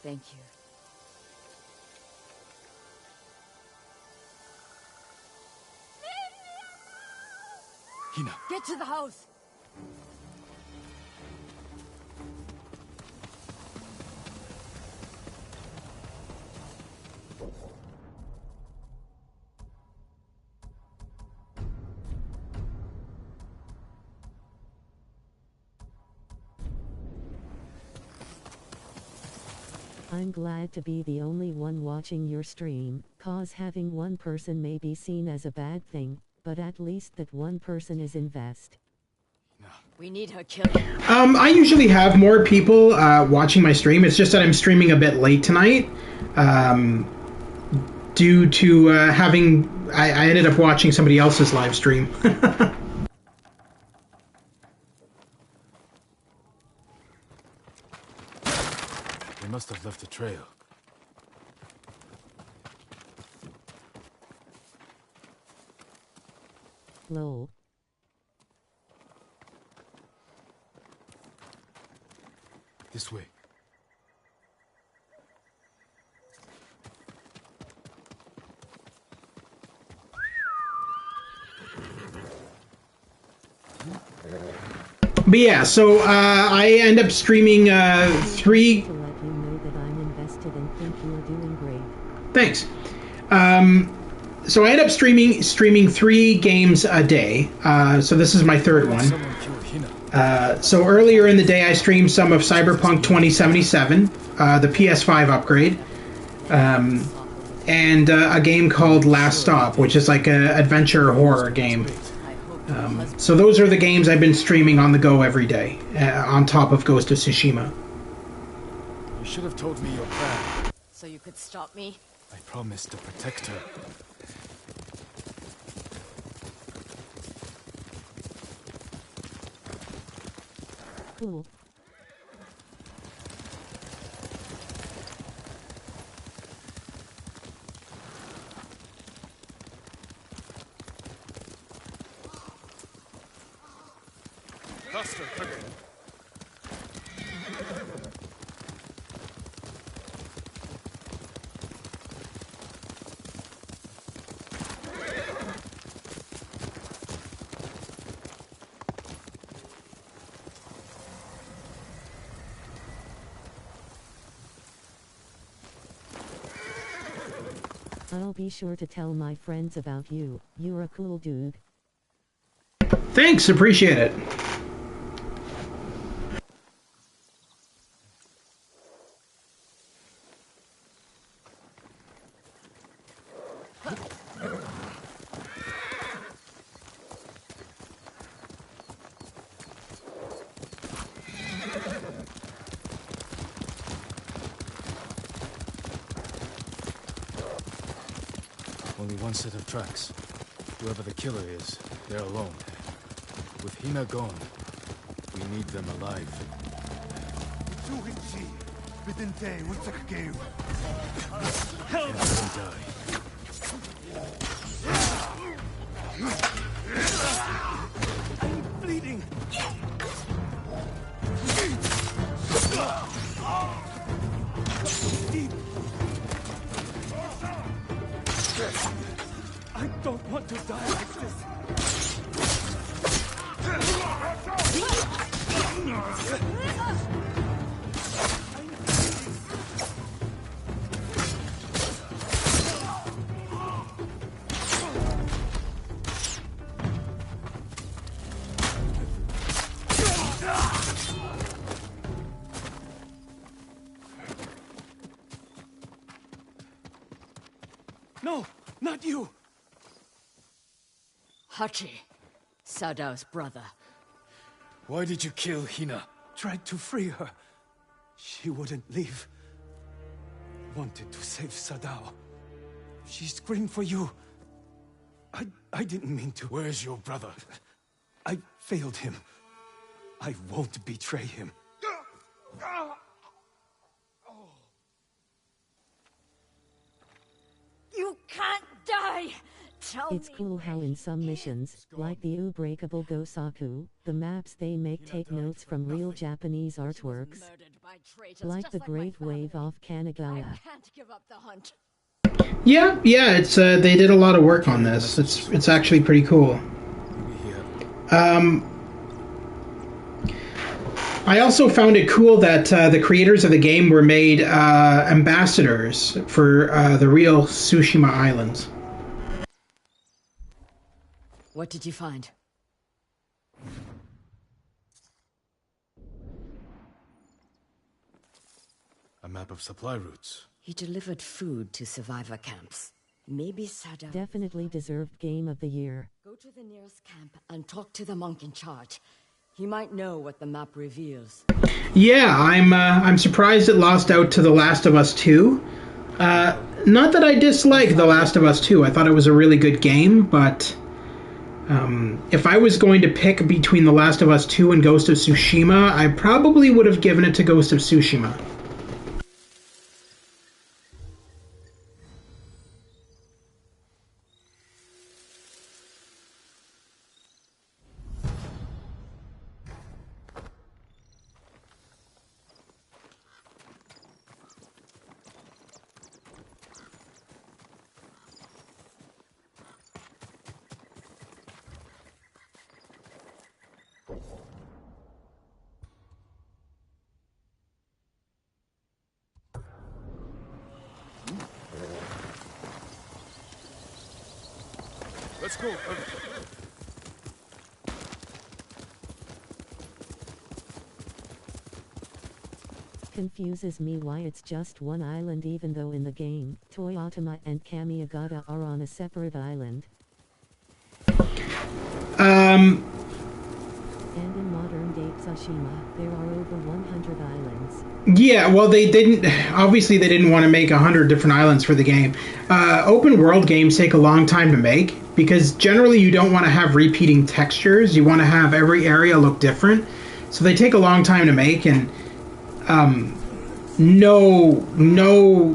Thank you. Hina! Get to the house! I'm glad to be the only one watching your stream, cause having one person may be seen as a bad thing, but at least that one person is invest. We need her killed. I usually have more people watching my stream. It's just that I'm streaming a bit late tonight. Due to having... I ended up watching somebody else's live stream. They must have left a trail. Lol. This way. But yeah, so I end up streaming 3... To let you know that I'm invested and think you're doing great. Thanks. So I end up streaming 3 games a day. So this is my 3rd one. So earlier in the day, I streamed some of Cyberpunk 2077, the PS5 upgrade, and a game called Last Stop, which is like an adventure horror game. So those are the games I've been streaming on the go every day, on top of Ghost of Tsushima. You should have told me your plan. So you could stop me? I promised to protect her. Cool. Faster, quicker. I'll be sure to tell my friends about you. You're a cool dude. Thanks, appreciate it. Only one set of tracks. Whoever the killer is, they're alone. With Hina gone, we need them alive. Help! Let them die. I'm bleeding. I don't want to die like this. No, not you. Hachi, Sadao's brother. Why did you kill Hina? Tried to free her. She wouldn't leave. Wanted to save Sadao. She screamed for you. I didn't mean to. Where's your brother? I failed him. I won't betray him. You can't die! It's cool how in some missions, like the Unbreakable Gosaku, the maps they make take notes from real Japanese artworks. Like the Great Wave off Kanagawa. Can't give up the hunt. Yeah, it's they did a lot of work on this. It's actually pretty cool. I also found it cool that the creators of the game were made ambassadors for the real Tsushima Islands. What did you find? A map of supply routes. He delivered food to survivor camps. Maybe Sadao... Definitely deserved Game of the Year. Go to the nearest camp and talk to the monk in charge. He might know what the map reveals. Yeah, I'm surprised it lost out to The Last of Us 2. Not that I dislike The Last of Us 2. I thought it was a really good game, but if I was going to pick between The Last of Us 2 and Ghost of Tsushima, I probably would have given it to Ghost of Tsushima. Let's go. Confuses me why it's just one island even though in the game, Toyotama and Kamiagata are on a separate island. And in modern-day Tsushima, there are over 100 islands. Yeah, well, they didn't want to make 100 different islands for the game. Open world games take a long time to make because generally you don't want to have repeating textures. You want to have every area look different. So they take a long time to make, and no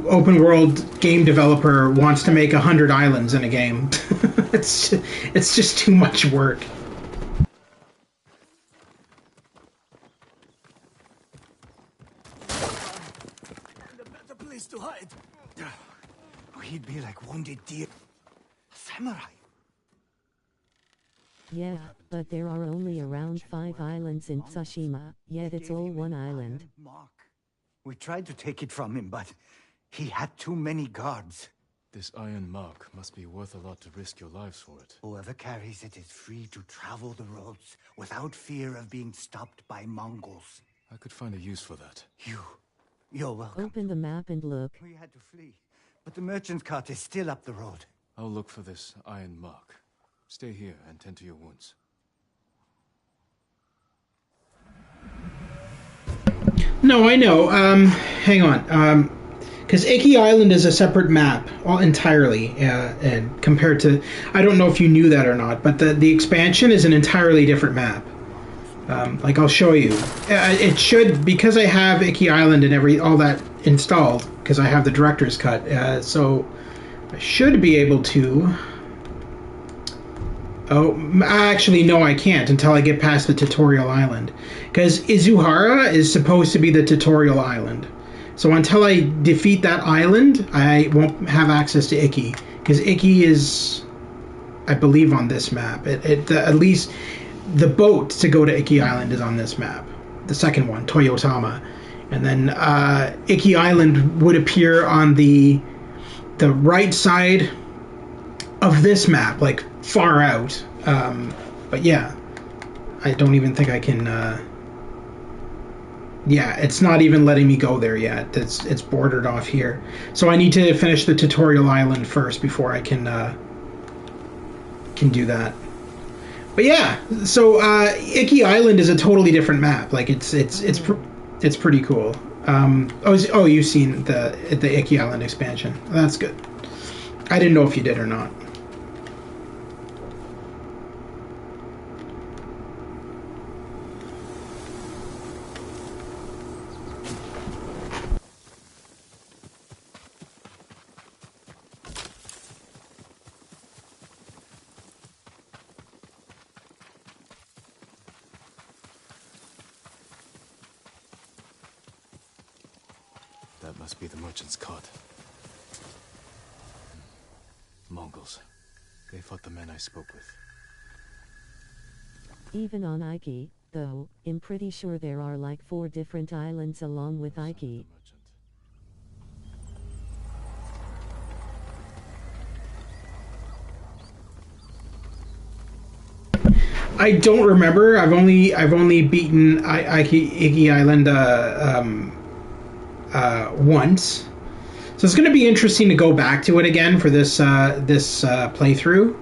open world game developer wants to make 100 islands in a game. it's just too much work. To hide. We'd be like wounded deer. Samurai. Yeah, but there are only around 5 islands in Tsushima, yet it's all one island. Mark. We tried to take it from him, but he had too many guards. This iron mark must be worth a lot to risk your lives for it. Whoever carries it is free to travel the roads without fear of being stopped by Mongols. I could find a use for that. You're welcome. Open the map and look. We had to flee, but the merchant's cart is still up the road. I'll look for this iron mark. Stay here and tend to your wounds. No, I know. Hang on. Because Iki Island is a separate map entirely, and compared to... I don't know if you knew that or not, but the expansion is an entirely different map. Like, I'll show you. It should, because I have Iki Island and all that installed, because I have the Director's Cut, so I should be able to... Oh, actually, no, I can't until I get past the tutorial island. Because Izuhara is supposed to be the tutorial island. So until I defeat that island, I won't have access to Iki. Because Iki is, I believe, on this map. At least the boat to go to Iki Island is on this map. The second one, Toyotama. And then Iki Island would appear on the right side of this map, like far out. But yeah, I don't even think I can... yeah, it's not even letting me go there yet. It's bordered off here. So I need to finish the tutorial island first before I can do that. But yeah, so Iki Island is a totally different map. Like it's pretty cool. Oh, you've seen the Iki Island expansion. That's good. I didn't know if you did or not. That must be the merchant's cart. Mongols. They fought the men I spoke with. Even on Iki, though, I'm pretty sure there are like 4 different islands along with Iki. I don't remember. I've only beaten Iki Island once, so it's going to be interesting to go back to it again for this playthrough.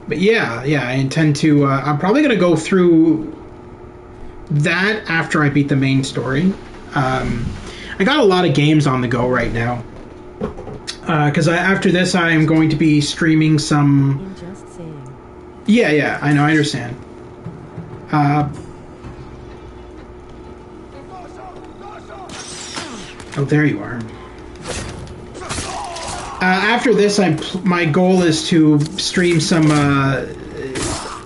But yeah, I intend to. I'm probably gonna go through that after I beat the main story. I got a lot of games on the go right now. Because after this, I am going to be streaming some. In just saying. Yeah, I know, I understand. Oh, there you are. After this, my goal is to stream some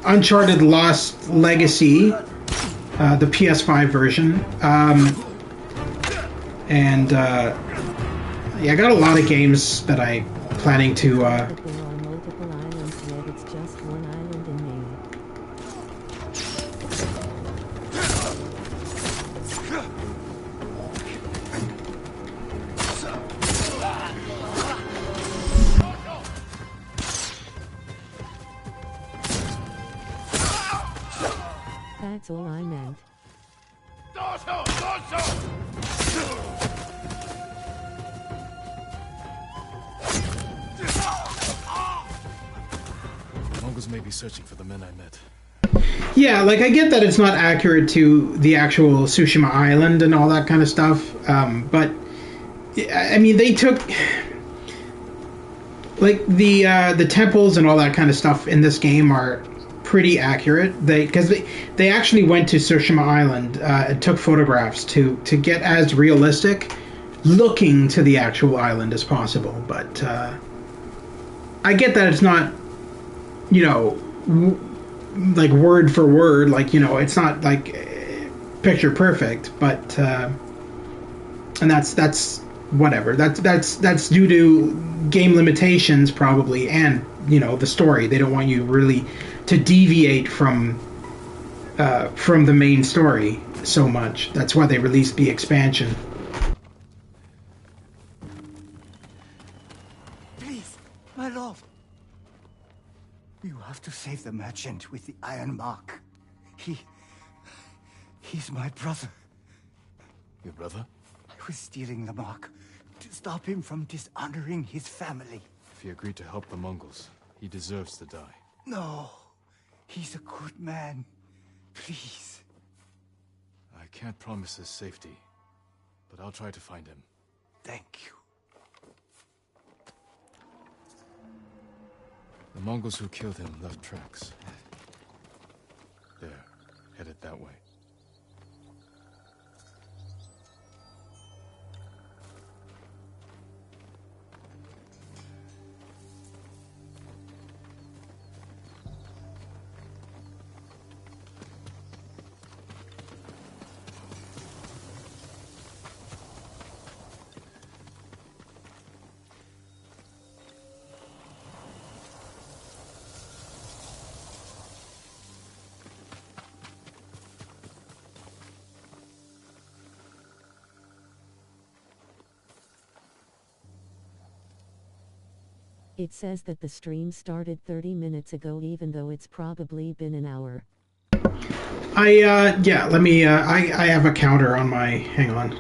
Uncharted Lost Legacy, the PS5 version, and yeah, I got a lot of games that I'm planning to. But there are multiple islands, yet it's just one island in name. That's all I meant. Mongols may be searching for the men I met. Yeah, like I get that it's not accurate to the actual Tsushima Island and all that kind of stuff, but I mean they took like the temples and all that kind of stuff in this game are pretty accurate. They actually went to Tsushima Island and took photographs to get as realistic looking to the actual island as possible. But I get that it's not, you know, like word for word, like, you know, it's not like picture perfect, but and that's whatever. That's due to game limitations probably, and you know the story. They don't want you really to deviate from the main story so much. That's why they released the expansion. Please, my lord. You have to save the merchant with the iron mark. He's my brother. Your brother? I was stealing the mark to stop him from dishonoring his family. If he agreed to help the Mongols, he deserves to die. No, he's a good man. Please. I can't promise his safety, but I'll try to find him. Thank you. The Mongols who killed him left tracks. There, headed that way. It says that the stream started 30 minutes ago, even though it's probably been an hour. Yeah, let me, I have a counter on my, hang on.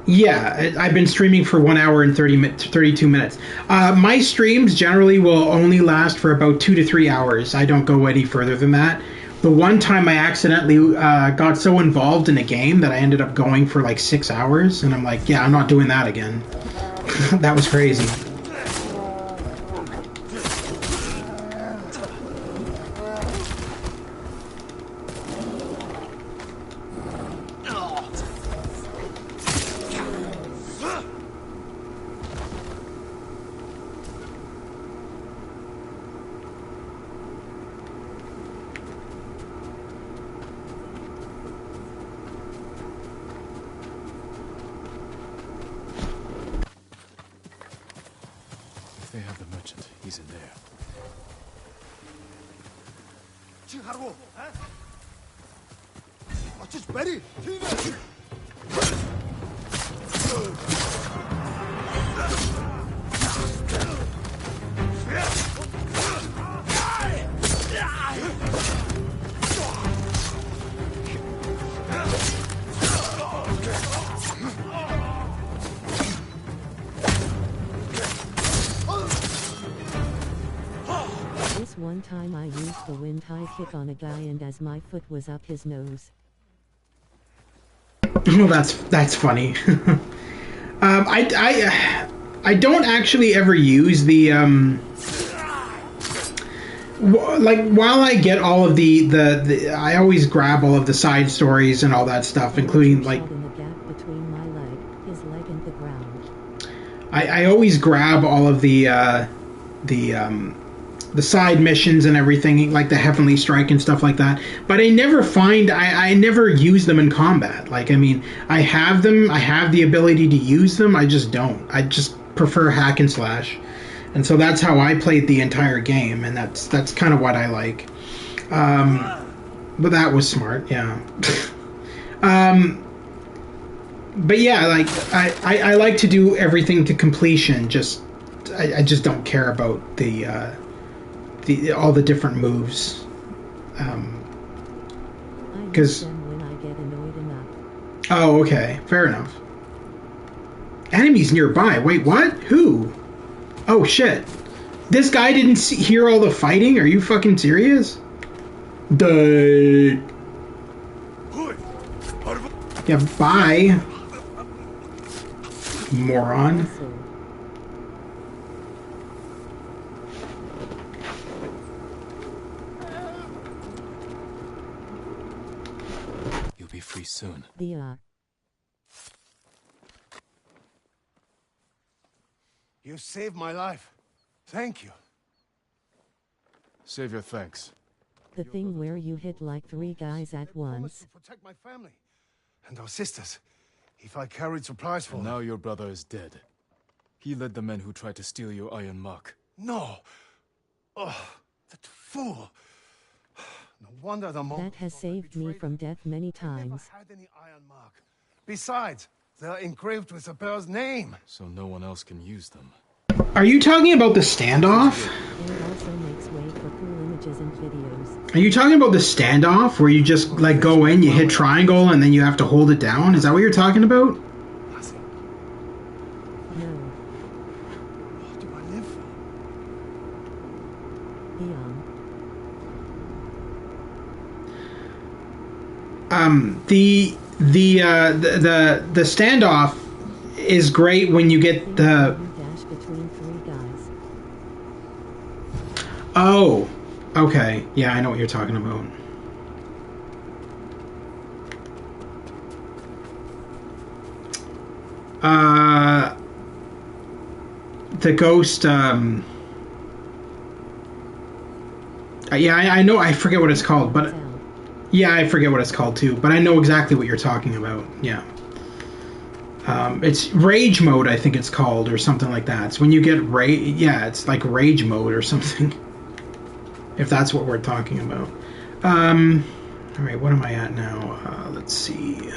Yeah, I've been streaming for 1 hour and 32 minutes. My streams generally will only last for about 2 to 3 hours. I don't go any further than that. The one time I accidentally got so involved in a game that I ended up going for like 6 hours, and I'm like, yeah, I'm not doing that again. That was crazy. They have the merchant. He's in there. time I used the wind high kick on a guy and as my foot was up his nose. Well, that's funny. I don't actually ever use the like while I get all of the I always grab all of the side stories and all that stuff, including like In the gap between my leg, his leg and the ground. I always grab all of the side missions and everything, like the Heavenly Strike and stuff like that. But I never I never use them in combat. Like, I mean, I have them, I have the ability to use them, I just don't. I just prefer hack and slash. And so that's how I played the entire game, and that's kind of what I like. But that was smart, yeah. But yeah, like, I like to do everything to completion, I just don't care about all the different moves, because when I get annoyed enough. oh, okay, fair enough. Enemies nearby. Wait, what? Who? Oh shit! This guy didn't hear all the fighting. Are you fucking serious? Duh. Yeah, bye, moron. You'll be free soon. You saved my life. Thank you. Save your thanks. The thing where you hit like 3 guys at once. Protect my family and our sisters. If I carried supplies for And now your brother is dead. He led the men who tried to steal your iron mark. No. Oh, that fool. No wonder the That has saved me from death many times. had any iron mark. Besides, they're engraved with the bear's name. So no one else can use them. Are you talking about the standoff? And also makes way for cool images and videos. Are you talking about the standoff where you just like go in, you hit triangle, and then you have to hold it down? Is that what you're talking about? No. What do I live for? The standoff is great when you get the. Dash between 3 guys. Oh, okay. Yeah, I know what you're talking about. The ghost. Yeah, I know. I forget what it's called, but yeah, I forget what it's called too. But I know exactly what you're talking about. Yeah. It's rage mode, I think it's called, or something like that. It's when you get yeah, it's like rage mode or something. If that's what we're talking about. All right, what am I at now? Let's see.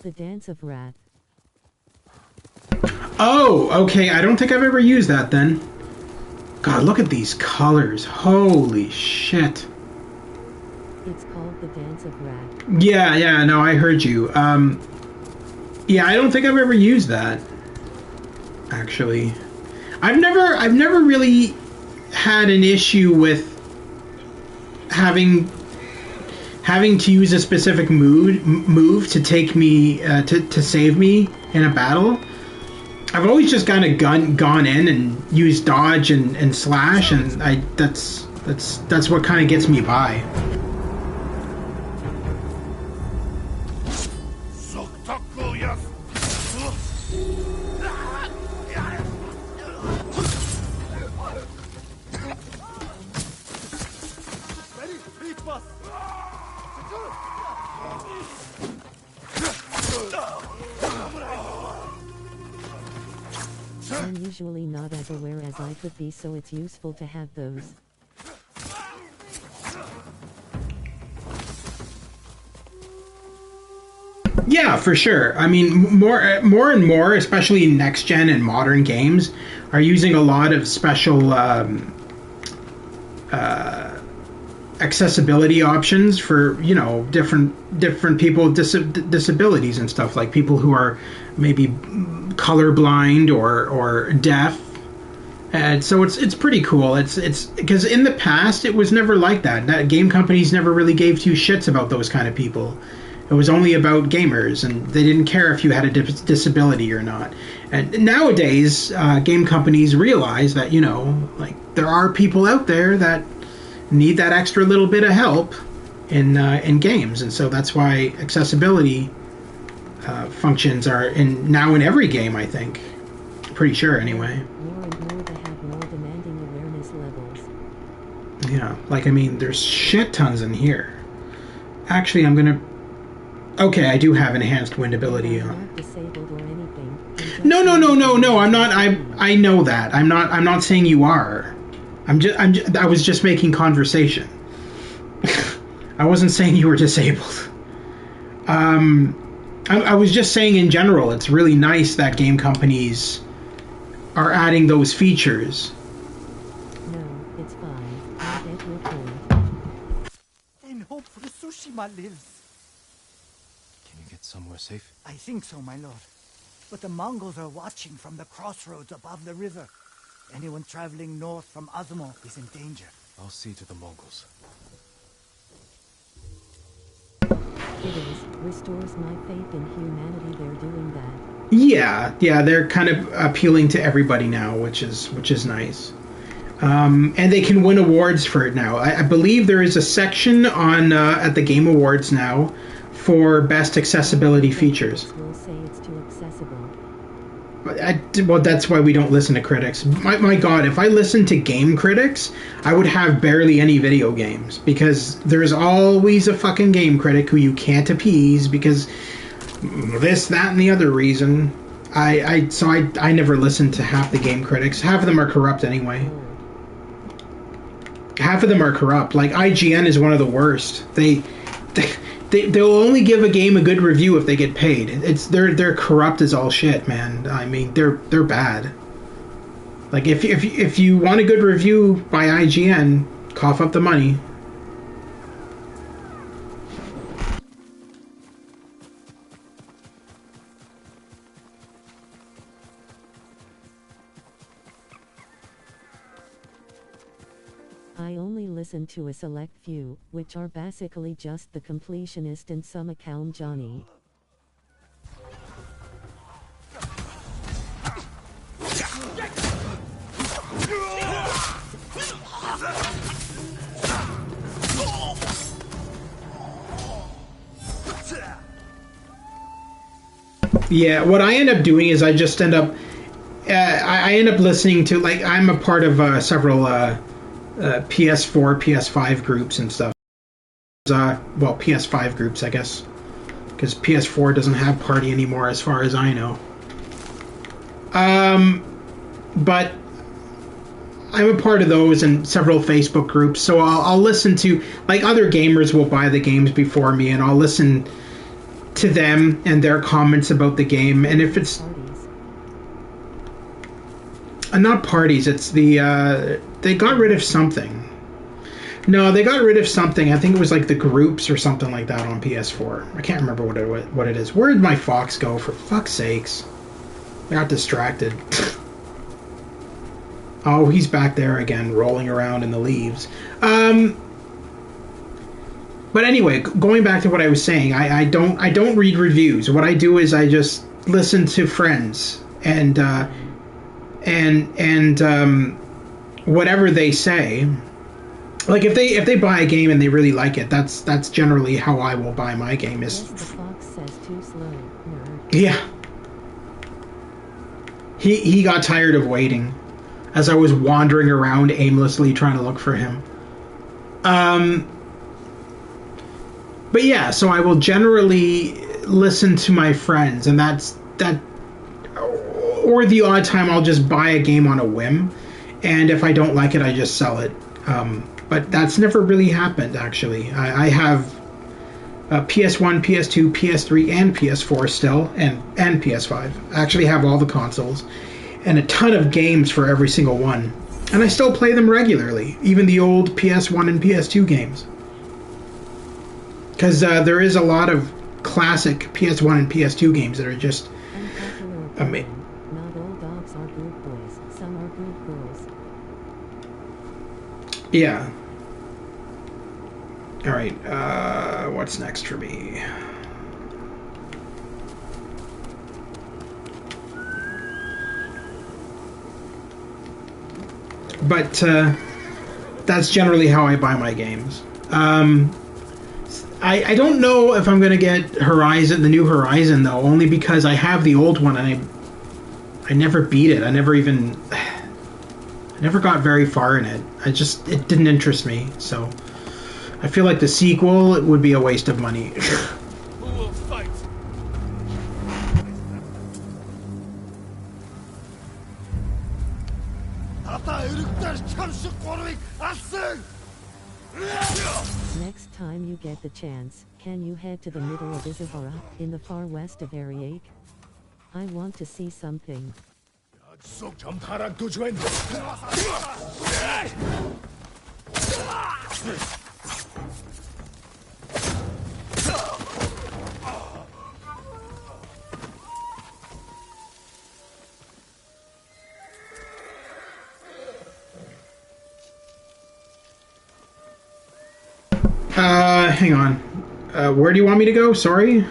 The Dance of Wrath. Oh, okay. I don't think I've ever used that then. God, look at these colors. Holy shit. It's called the Dance of Wrath. Yeah, no, I heard you. Yeah, I don't think I've ever used that. Actually, I've never really had an issue with having to use a specific move to take me to save me in a battle. I've always just kind of gone in and used dodge and slash, and that's what kind of gets me by. I'm usually not as aware as I could be, so it's useful to have those. Yeah, for sure. I mean, more and more, especially in next gen and modern games, are using a lot of special accessibility options for, you know, different people with disabilities and stuff, like people who are maybe colorblind or deaf. And so it's pretty cool. It's because in the past it was never like that. Game companies never really gave two shits about those kind of people. It was only about gamers, and they didn't care if you had a disability or not. And nowadays, game companies realize that, you know, like, there are people out there that need that extra little bit of help in games, and so that's why accessibility functions are now in every game. I think, pretty sure anyway. More and more to have more demanding awareness levels. Yeah, like, I mean, there's shit tons in here. Actually, I'm gonna. Okay, I do have enhanced wind ability. Not disabled or anything. No. I'm not. I know that. I'm not saying you are. I was just making conversation. I wasn't saying you were disabled. I was just saying in general, it's really nice that game companies are adding those features. No, it's fine. I get your point. In hope for Tsushima lives. Can you get somewhere safe? I think so, my lord. But the Mongols are watching from the crossroads above the river. Anyone traveling north from Azamo is in danger. I'll see to the Mongols. It is. Restores my faith in humanity. They're doing that. Yeah, they're kind of appealing to everybody now, which is nice. And they can win awards for it now. I believe there is a section on at the Game Awards now for best accessibility features. We'll say it's too accessible. Well, that's why we don't listen to critics. My God, if I listened to game critics, I would have barely any video games, because there's always a fucking game critic who you can't appease because this, that, and the other reason. I never listen to half the game critics. Half of them are corrupt anyway. Half of them are corrupt. Like, IGN is one of the worst. They'll only give a game a good review if they get paid. They're corrupt as all shit, man. I mean, they're bad. Like, if you want a good review by IGN, cough up the money. I only listen to a select few, which are basically just the completionist and some account Johnny. Yeah, what I end up doing is I just end up I end up listening to, like, I'm a part of several PS4, PS5 groups and stuff. Well, PS5 groups, I guess, because PS4 doesn't have party anymore as far as I know. But I'm a part of those and several Facebook groups, so I'll listen to, like, other gamers will buy the games before me, and I'll listen to them and their comments about the game. And if it's not parties, it's the they got rid of something. No, they got rid of something. I think it was like the groups or something like that on PS4. I can't remember what it is. Where did my fox go, for fuck's sakes? I got distracted. Oh, he's back there again, rolling around in the leaves. But anyway, going back to what I was saying, I don't read reviews. What I do is I just listen to friends and whatever they say. Like, if they buy a game and they really like it, that's generally how I will buy my game. Is the fox says too slow, nerd. Yeah. He got tired of waiting as I was wandering around aimlessly trying to look for him. But yeah, so I will generally listen to my friends, and that's or the odd time I'll just buy a game on a whim, and if I don't like it, I just sell it. But that's never really happened, actually. I have PS1, PS2, PS3, and PS4 still, and PS5. I actually have all the consoles, and a ton of games for every single one. And I still play them regularly, even the old PS1 and PS2 games. Because there is a lot of classic PS1 and PS2 games that are just amazing. Not all dogs are good boys, some are good girls. Yeah. Alright, what's next for me? But that's generally how I buy my games. I don't know if I'm gonna get Horizon, the new Horizon, though, only because I have the old one and I never beat it. I never got very far in it. It didn't interest me, so I feel like the sequel would be a waste of money. Who will fight? Next time you get the chance, can you head to the middle of Izuhara, in the far west of Ariake? I want to see something. Hang on. Where do you want me to go? Sorry?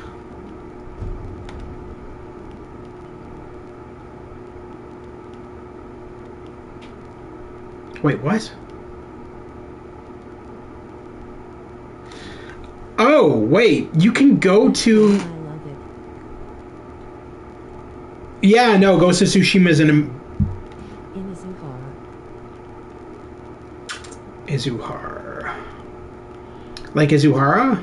Wait, what? Oh, wait. You can go to... I love it. Yeah, no, Ghost of Tsushima is In Izuhara. Izuhara. Like Izuhara?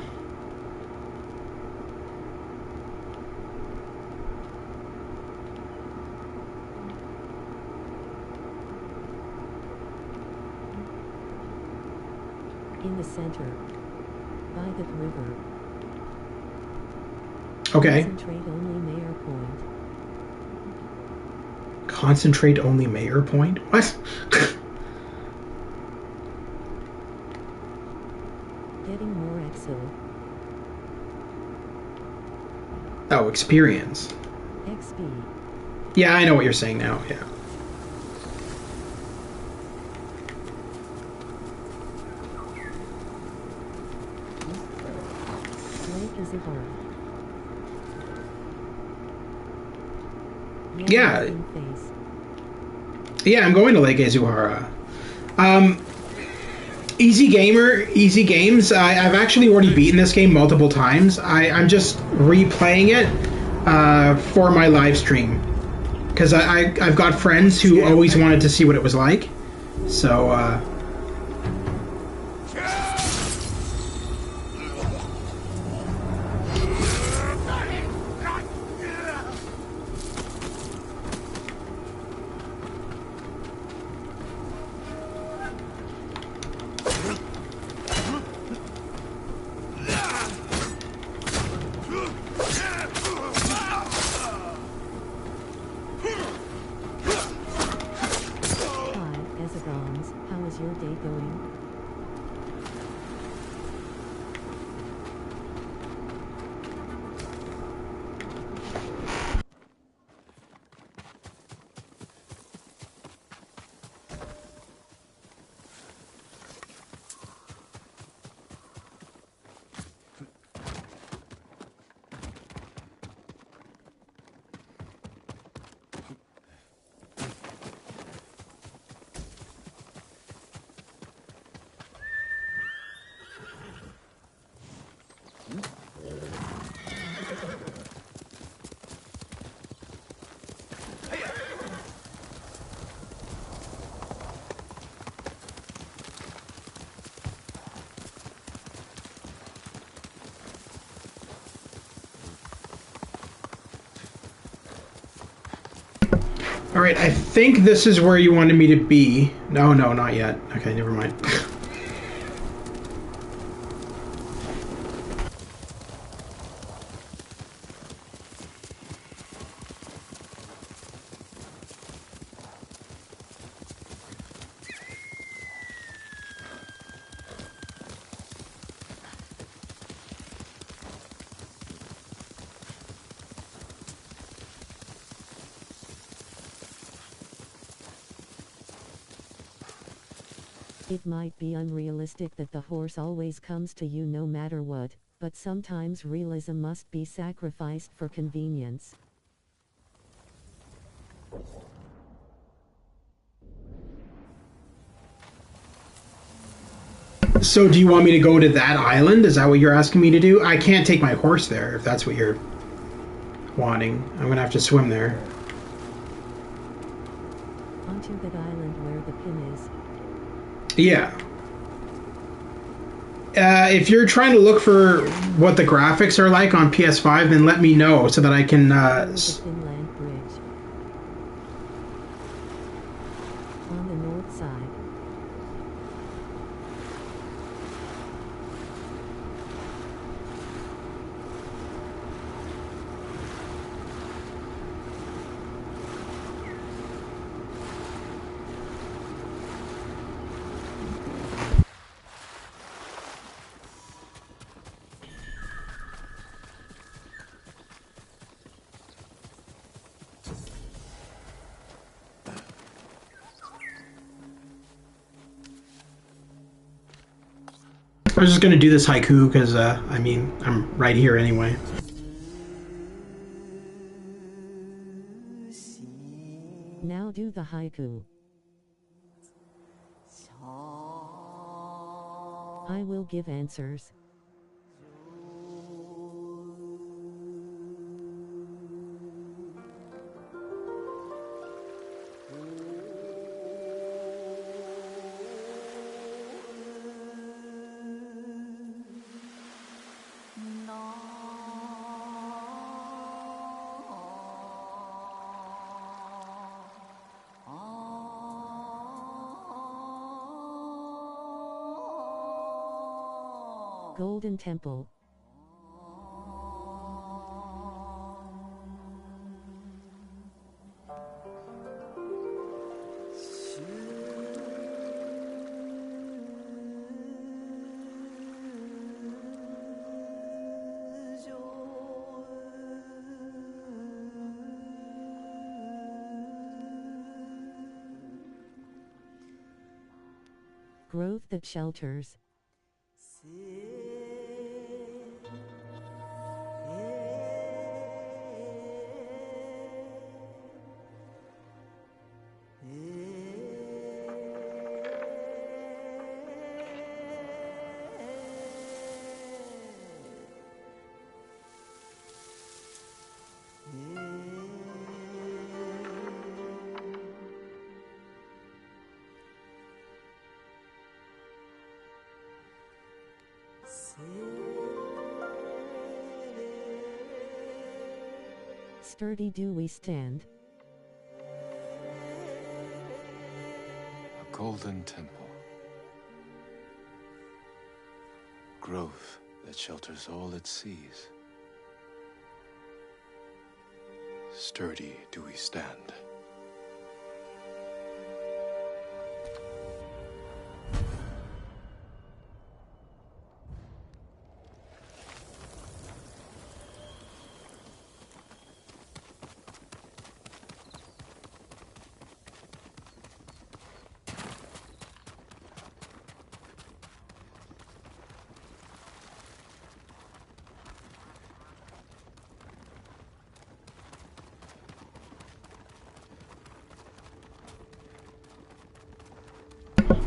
In the center. By the river. Okay. Concentrate only Mayor Point. Concentrate only Mayor Point? What? Getting more Exil. Oh, experience. XP. Yeah, I know what you're saying now, yeah. Lake Izuhara. Yeah. Yeah, I'm going to Lake Izuhara. Easy gamer, easy games. I've actually already beaten this game multiple times. I'm just replaying it for my live stream. Because I've got friends who always wanted to see what it was like. So, Hi, Ezagons, how is your Alright, I think this is where you wanted me to be. No, not yet. Okay, never mind. It might be unrealistic that the horse always comes to you no matter what, but sometimes realism must be sacrificed for convenience. So do you want me to go to that island? Is that what you're asking me to do? I can't take my horse there, if that's what you're wanting. I'm gonna have to swim there. Onto that island where the pin is. Yeah. If you're trying to look for what the graphics are like on PS5, then let me know so that I can... Finland Bridge. On the north side. I was just gonna do this haiku because, I mean, I'm right here anyway. Now do the haiku. I will give answers. Golden Temple. Growth that shelters. Sturdy do we stand. A golden temple. Growth that shelters all it sees. Sturdy do we stand.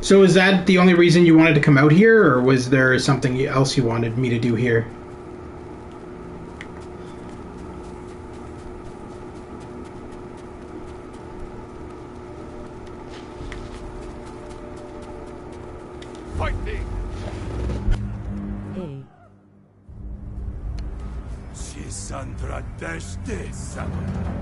So is that the only reason you wanted to come out here, or was there something else you wanted me to do here? Fight me! Hey. Shisandra Deshte Sama.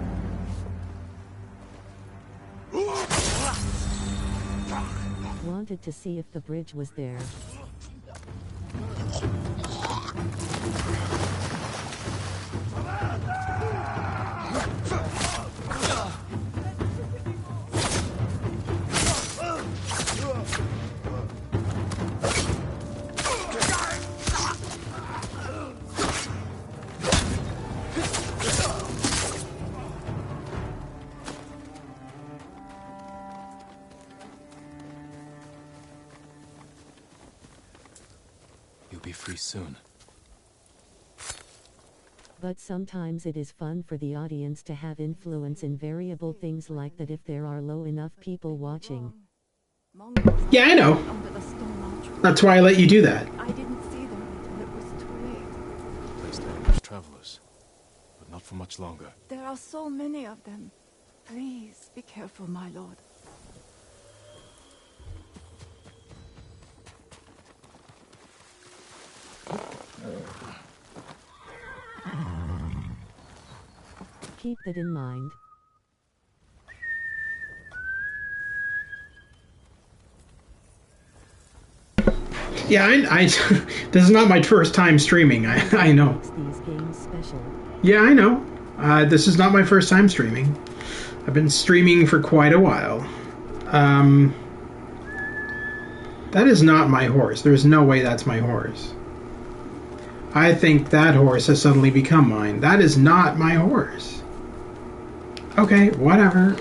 Wanted to see if the bridge was there. You'll be free soon. But sometimes it is fun for the audience to have influence in variable things like that if there are low enough people watching. Yeah, I know. That's why I let you do that. I didn't see them until it was too late. Place to ambush travelers, but not for much longer. There are so many of them. Please be careful, my lord. Keep that in mind. Yeah, I this is not my first time streaming. I know. These games special. Yeah, I know. This is not my first time streaming. I've been streaming for quite a while. That is not my horse. There's no way that's my horse. I think that horse has suddenly become mine. That is not my horse. Okay, whatever.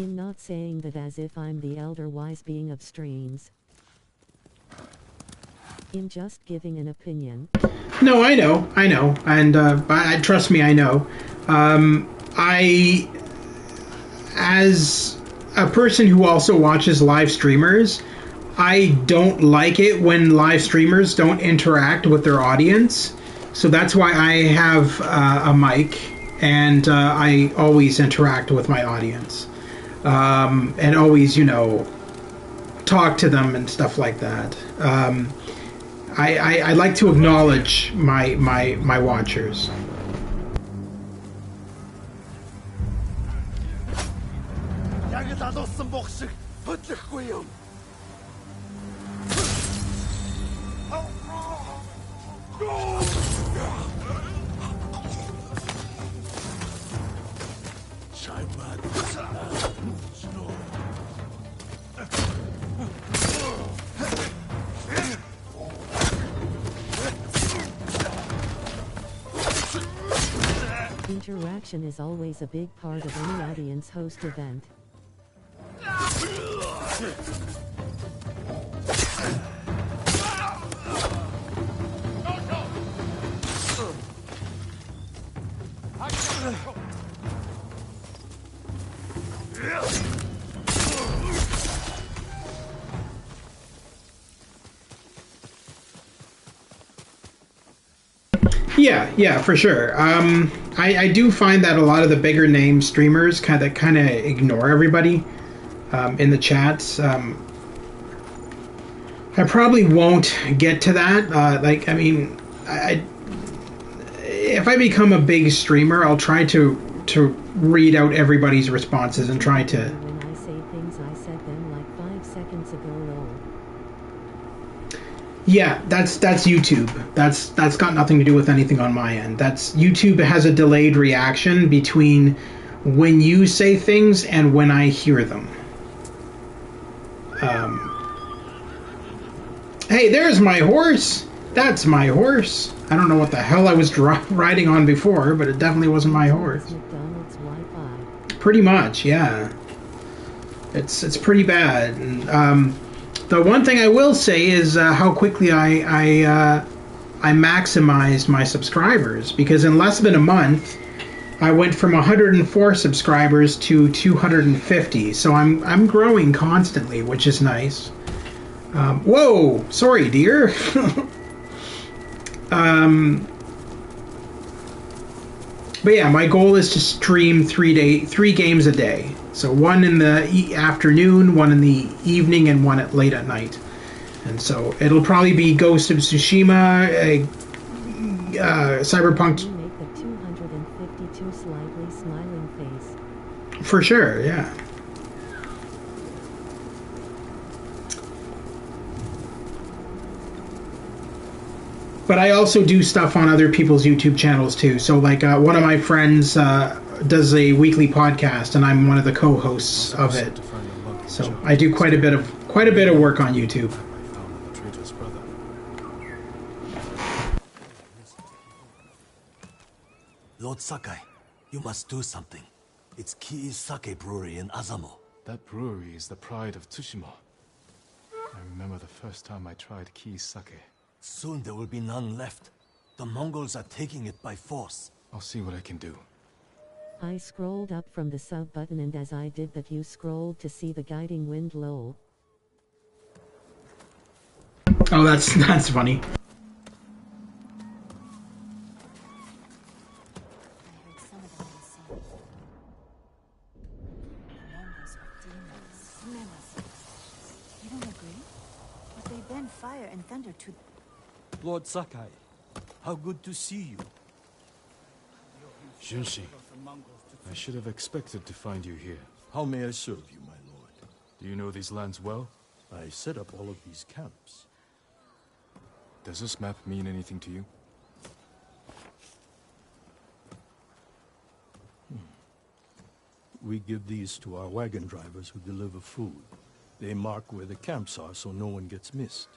I'm not saying that as if I'm the elder wise being of streams. I'm just giving an opinion. No, I know, and trust me, I know. As a person who also watches live streamers, I don't like it when live streamers don't interact with their audience. So that's why I have a mic, and I always interact with my audience, and always, talk to them and stuff like that. I like to acknowledge my watchers. Interaction is always a big part of any audience host event. Yeah, for sure. I do find that a lot of the bigger name streamers kind of ignore everybody in the chats. I probably won't get to that. If I become a big streamer, I'll try to read out everybody's responses and try to. When I say things, I said them like 5 seconds ago. Yeah, that's YouTube. That's got nothing to do with anything on my end. That's YouTube has a delayed reaction between when you say things and when I hear them. Hey, there's my horse. That's my horse. I don't know what the hell I was riding on before, but it definitely wasn't my horse. McDonald's Wi-Fi. Pretty much, yeah. It's pretty bad. And, the one thing I will say is how quickly I maximized my subscribers, because in less than a month I went from 104 subscribers to 250. So I'm growing constantly, which is nice. Whoa, sorry, dear. But But yeah, my goal is to stream three games a day. So one in the afternoon, one in the evening, and one late at night. And so it'll probably be Ghost of Tsushima, Cyberpunk. You make the 252 slightly smiling face. For sure, yeah. But I also do stuff on other people's YouTube channels too. So like one of my friends does a weekly podcast, and I'm one of the co-hosts of it. So I do quite a bit of work on YouTube. Lord Sakai, you must do something. It's Kii's sake brewery in Azamo. That brewery is the pride of Tsushima. I remember the first time I tried Kii's sake. Soon there will be none left. The Mongols are taking it by force. I'll see what I can do. I scrolled up from the sub button, and as I did that you scrolled to see the guiding wind lol. Oh, that's funny. You don't agree? But they bend fire and thunder to... Lord Sakai, how good to see you. Junshi, I should have expected to find you here. How may I serve you, my lord? Do you know these lands well? I set up all of these camps. Does this map mean anything to you? We give these to our wagon drivers who deliver food. They mark where the camps are so no one gets missed.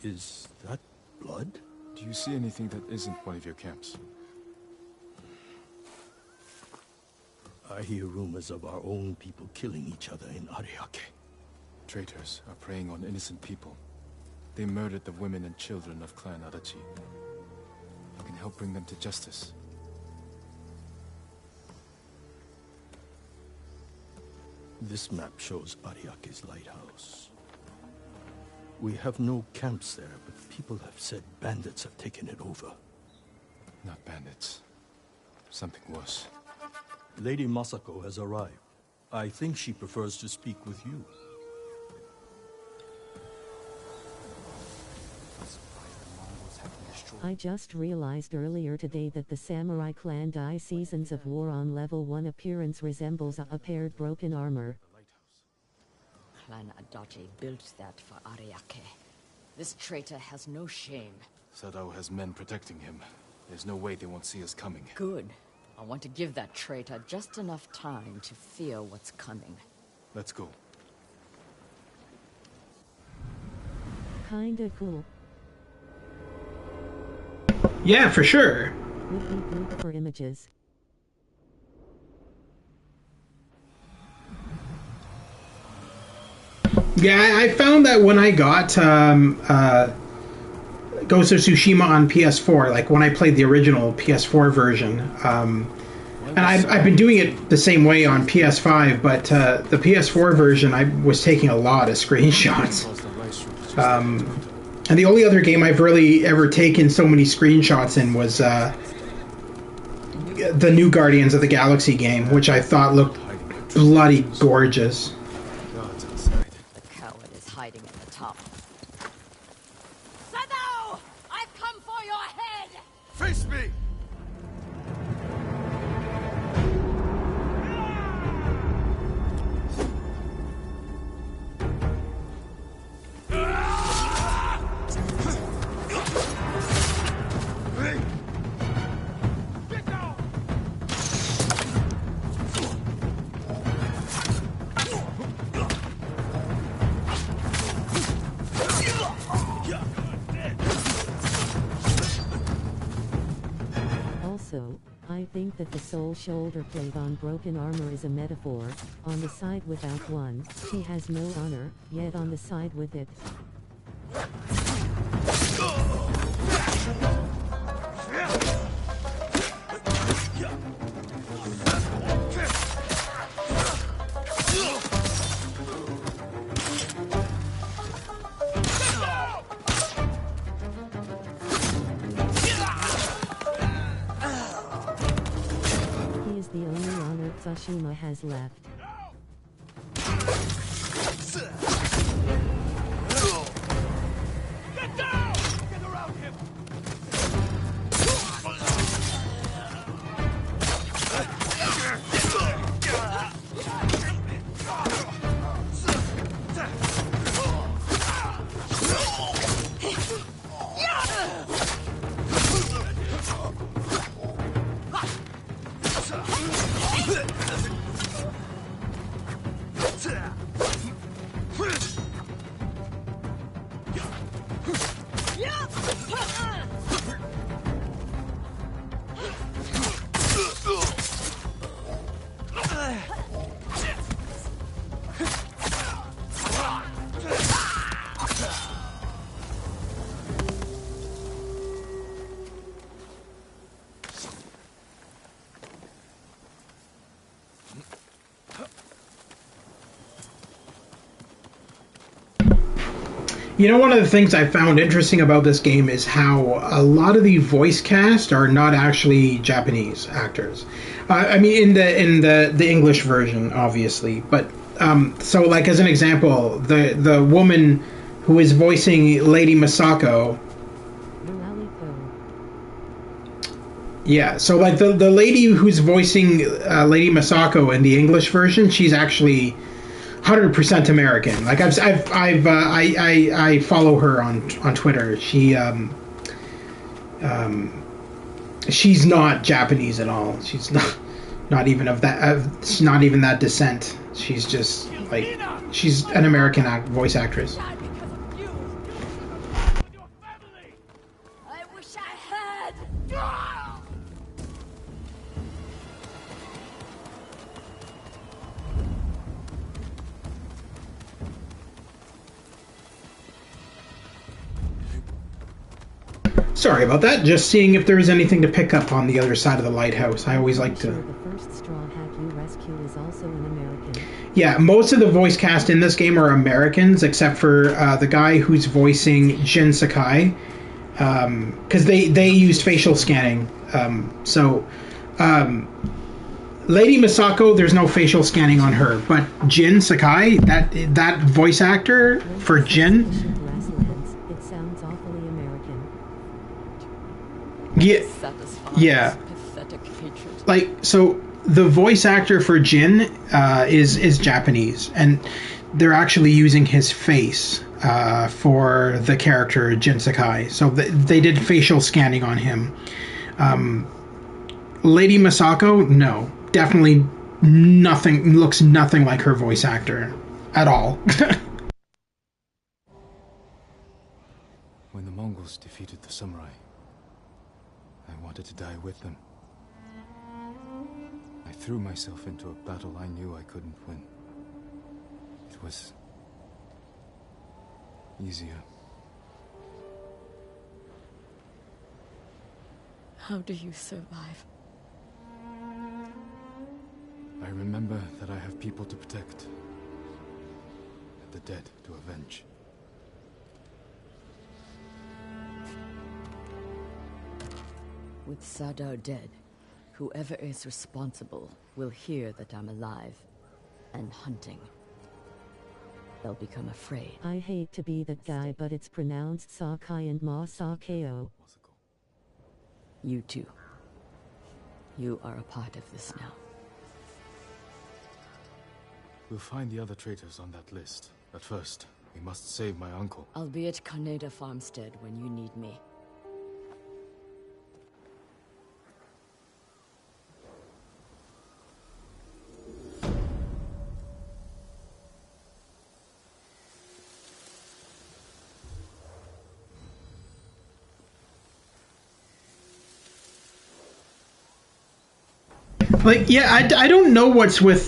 Is that blood? Do you see anything that isn't one of your camps? I hear rumors of our own people killing each other in Ariake. Traitors are preying on innocent people. They murdered the women and children of Clan Adachi. You can help bring them to justice. This map shows Ariake's lighthouse. We have no camps there, but people have said bandits have taken it over. Not bandits. Something worse. Lady Masako has arrived. I think she prefers to speak with you. I just realized earlier today that the Samurai Clan Dai Seasons of War on level 1 appearance resembles a paired broken armor. Clan Adachi built that for Ariake. This traitor has no shame. Sadao has men protecting him. There's no way they won't see us coming. Good. I want to give that traitor just enough time to fear what's coming. Let's go. Kinda cool. Yeah, for sure. Would be good for images. Yeah, I found that when I got Ghost of Tsushima on PS4, like when I played the original PS4 version, and I've been doing it the same way on PS5, but the PS4 version, I was taking a lot of screenshots. And the only other game I've really ever taken so many screenshots in was the new Guardians of the Galaxy game, which I thought looked bloody gorgeous. The coward is hiding at the top. Sadao! I've come for your head! Face me! Also, I think that the soul shoulder plate on broken armor is a metaphor. On the side without one, he has no honor, yet on the side with it. Tsushima has left. Get down! Get around him! You know, one of the things I found interesting about this game is how a lot of the voice cast are not actually Japanese actors. I mean, in the English version, obviously. But so, like as an example, the woman who is voicing Lady Masako. Yeah, so like the lady who's voicing Lady Masako in the English version, she's actually 100% American. Like I follow her on Twitter. She's not Japanese at all. She's not even of that. She's not even that descent. She's just like she's an American voice actress. I wish I had. Sorry about that. Just seeing if there was anything to pick up on the other side of the lighthouse. I always like to. The first straw hat you rescued is also an American. Yeah, most of the voice cast in this game are Americans, except for the guy who's voicing Jin Sakai, because they used facial scanning. Lady Masako, there's no facial scanning on her, but Jin Sakai, that voice actor for Jin. It sounds awfully American. Yeah. Like, so the voice actor for Jin is Japanese, and they're actually using his face for the character Jin Sakai. So they did facial scanning on him. Lady Masako, no. Definitely looks nothing like her voice actor at all. When the Mongols defeated the samurai, I wanted to die with them. I threw myself into a battle I knew I couldn't win. It was easier. How do you survive? I remember that I have people to protect, and the dead to avenge. With Sadao dead, whoever is responsible will hear that I'm alive and hunting. They'll become afraid. I hate to be that guy, but it's pronounced Sakai and Ma Sakeo. You too. You are a part of this now. We'll find the other traitors on that list. But first, we must save my uncle. I'll be at Kaneda Farmstead when you need me. Like, yeah, I don't know what's with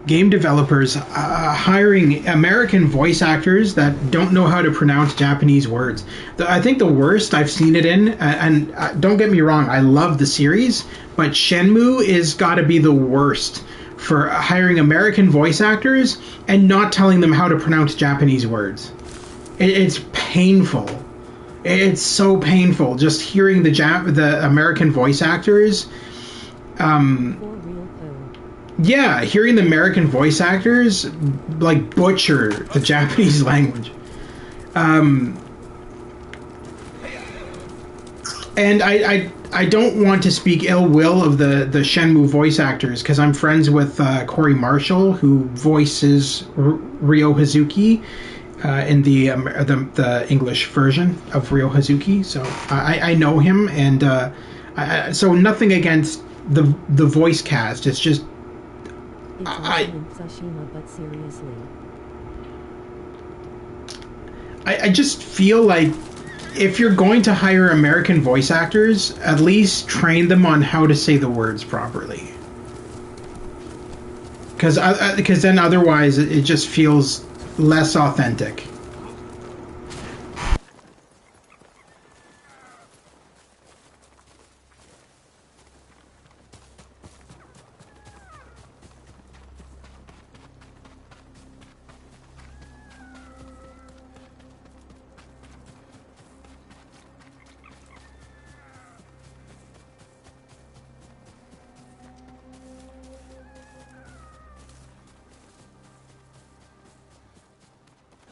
game developers hiring American voice actors that don't know how to pronounce Japanese words. I think the worst I've seen it in, and don't get me wrong, I love the series, but Shenmue is got to be the worst for hiring American voice actors and not telling them how to pronounce Japanese words. It's painful. It's so painful just hearing the American voice actors Yeah, hearing the American voice actors like butcher the Japanese language. And I don't want to speak ill will of the Shenmue voice actors because I'm friends with Corey Marshall, who voices Ryo Hazuki in the English version of Ryo Hazuki. So I know him, and so nothing against the voice cast. It's just it's in Tsushima, but seriously, I just feel like if you're going to hire American voice actors, at least train them on how to say the words properly. Because then otherwise it just feels less authentic.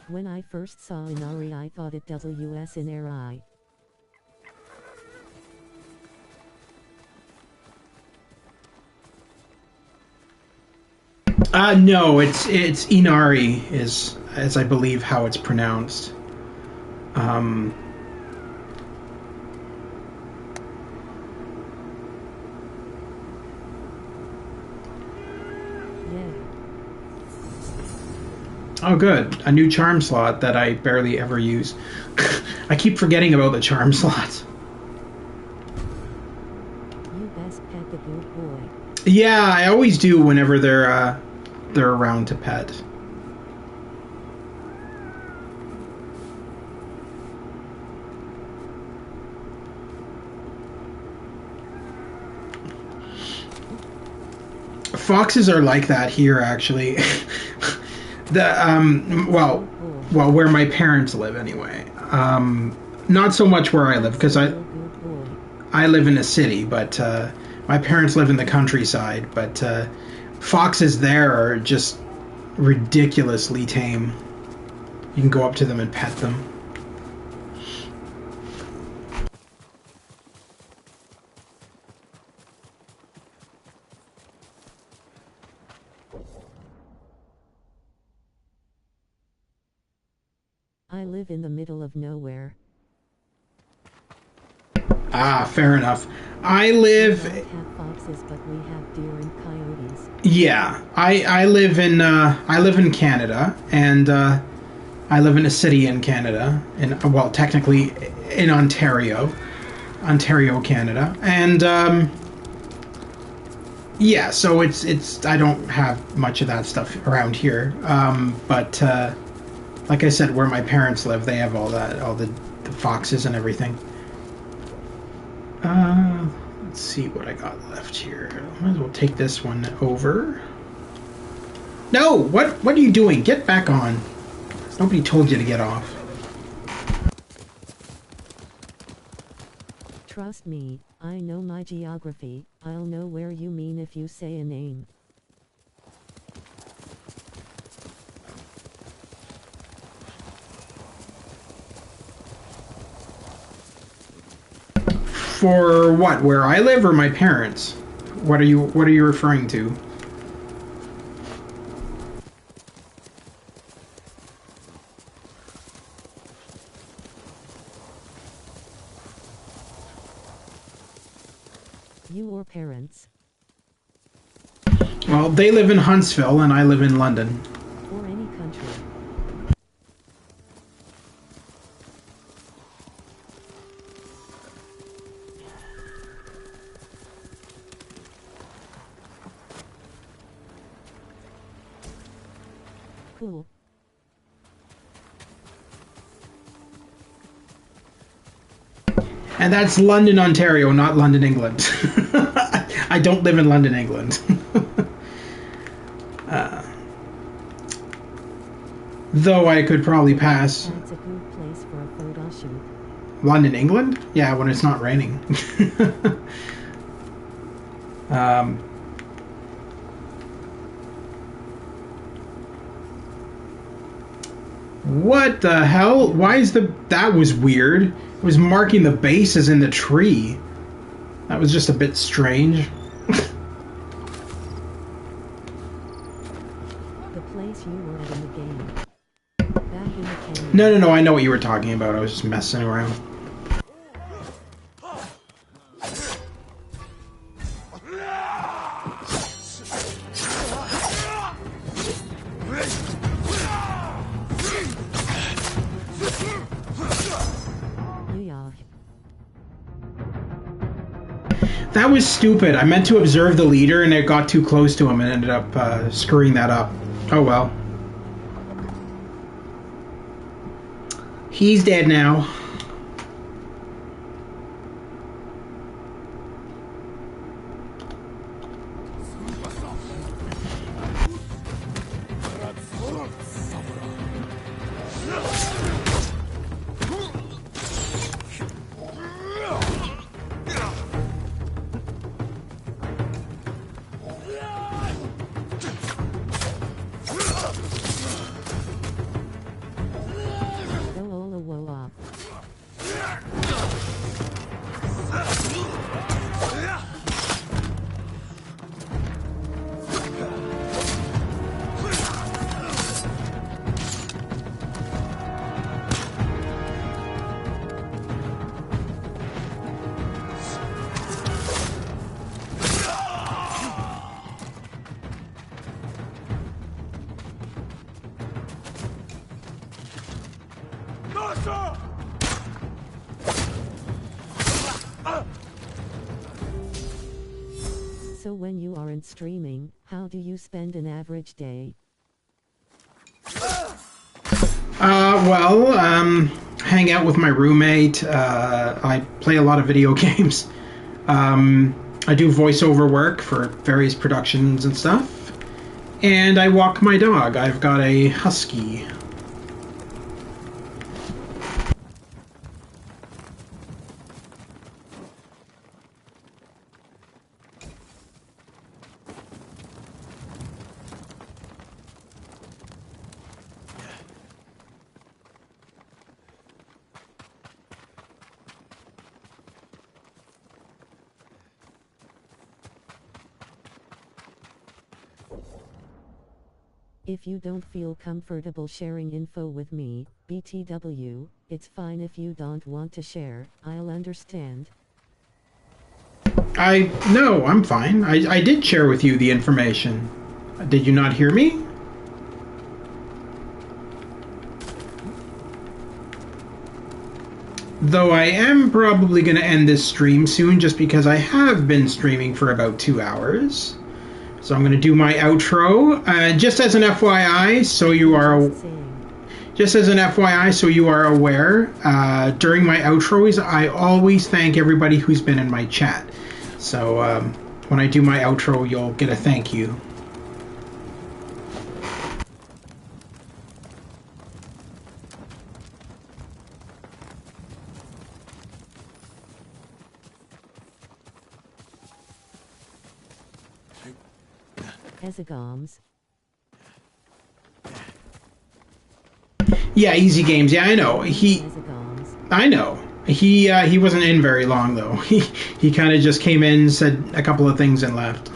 When I first saw Inari, I thought it was in Eri. No, it's Inari is as I believe how it's pronounced. Oh, good. A new charm slot that I barely ever use. I keep forgetting about the charm slots. You best pet the good boy. Yeah, I always do whenever they're around to pet. Foxes are like that here, actually. Well, where my parents live anyway. Not so much where I live, because I live in a city, but my parents live in the countryside. But foxes there are just ridiculously tame. You can go up to them and pet them. I live in the middle of nowhere. Ah, fair enough. I live. We don't have foxes, but we have deer and coyotes. Yeah, I live in Canada, and I live in a city in Canada, well, technically in Ontario, Canada, and yeah. So it's I don't have much of that stuff around here, but. Like I said, where my parents live, they have all the foxes and everything. Let's see what I got left here. Might as well take this one over. No! What are you doing? Get back on. Nobody told you to get off. Trust me, I know my geography. I'll know where you mean if you say a name. For what? Where I live or my parents? What are you referring to? Your parents. Well, they live in Huntsville and I live in London. Or any country. Cool. And that's London, Ontario, not London, England. I don't live in London, England. Though I could probably pass. That's a good place for a photo shoot. London, England? Yeah, when it's not raining. What the hell? Why is that was weird. It was marking the bases in the tree. That was just a bit strange. The place you were in the game. Back in the canyon. No, I know what you were talking about. I was just messing around. That was stupid. I meant to observe the leader and it got too close to him and ended up screwing that up. Oh well. He's dead now. So when you aren't streaming, how do you spend an average day? Hang out with my roommate. I play a lot of video games. I do voiceover work for various productions and stuff. And I walk my dog. I've got a husky. If you don't feel comfortable sharing info with me, BTW, it's fine if you don't want to share, I'll understand. No, I'm fine. I did share with you the information. Did you not hear me? Though I am probably going to end this stream soon just because I have been streaming for about 2 hours. So I'm going to do my outro. Just as an FYI, so you are... Just as an FYI, so you are aware, during my outros, I always thank everybody who's been in my chat. So when I do my outro, you'll get a thank you. Ezigoms. Yeah, easy games. Yeah, I know. I know. He wasn't in very long though. He kind of just came in, said a couple of things, and left.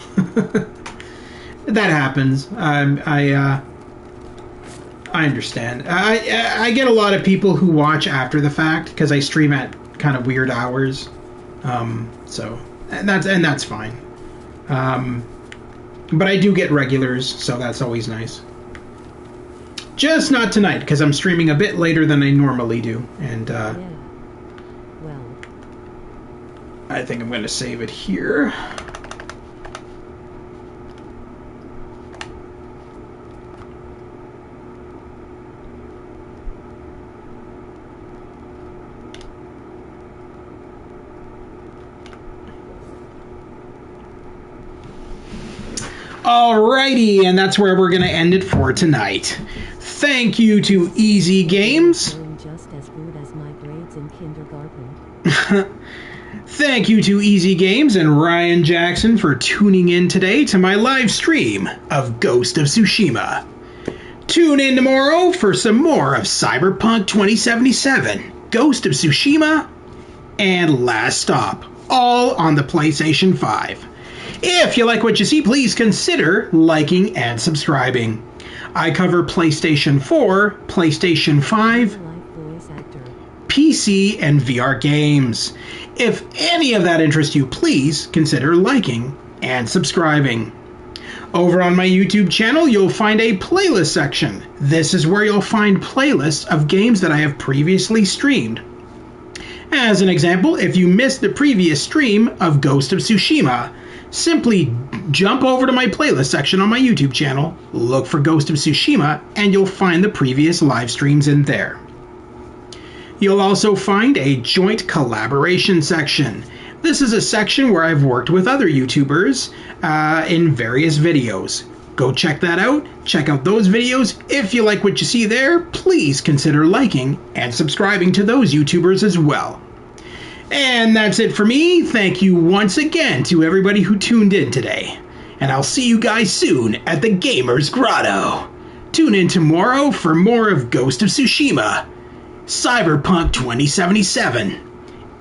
That happens. I understand. I get a lot of people who watch after the fact because I stream at kind of weird hours. So that's fine. But I do get regulars, so that's always nice. Just not tonight, because I'm streaming a bit later than I normally do. And Yeah. Well, I think I'm going to save it here. Alrighty, and that's where we're going to end it for tonight. Thank you to Easy Games. just as good as my grades in kindergarten. Thank you to Easy Games and Ryan Jackson for tuning in today to my live stream of Ghost of Tsushima. Tune in tomorrow for some more of Cyberpunk 2077, Ghost of Tsushima, and Last Stop, all on the PlayStation 5. If you like what you see, please consider liking and subscribing. I cover PlayStation 4, PlayStation 5, PC, and VR games. If any of that interests you, please consider liking and subscribing. Over on my YouTube channel, you'll find a playlist section. This is where you'll find playlists of games that I have previously streamed. As an example, if you missed the previous stream of Ghost of Tsushima, simply jump over to my playlist section on my YouTube channel, look for Ghost of Tsushima, and you'll find the previous live streams in there. You'll also find a joint collaboration section. This is a section where I've worked with other YouTubers in various videos. Go check that out. Check out those videos. If you like what you see there, please consider liking and subscribing to those YouTubers as well. And that's it for me. Thank you once again to everybody who tuned in today. And I'll see you guys soon at the Gamer's Grotto. Tune in tomorrow for more of Ghost of Tsushima, Cyberpunk 2077,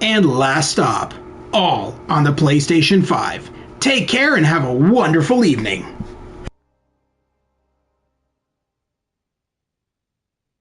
and Last Stop, all on the PlayStation 5. Take care and have a wonderful evening.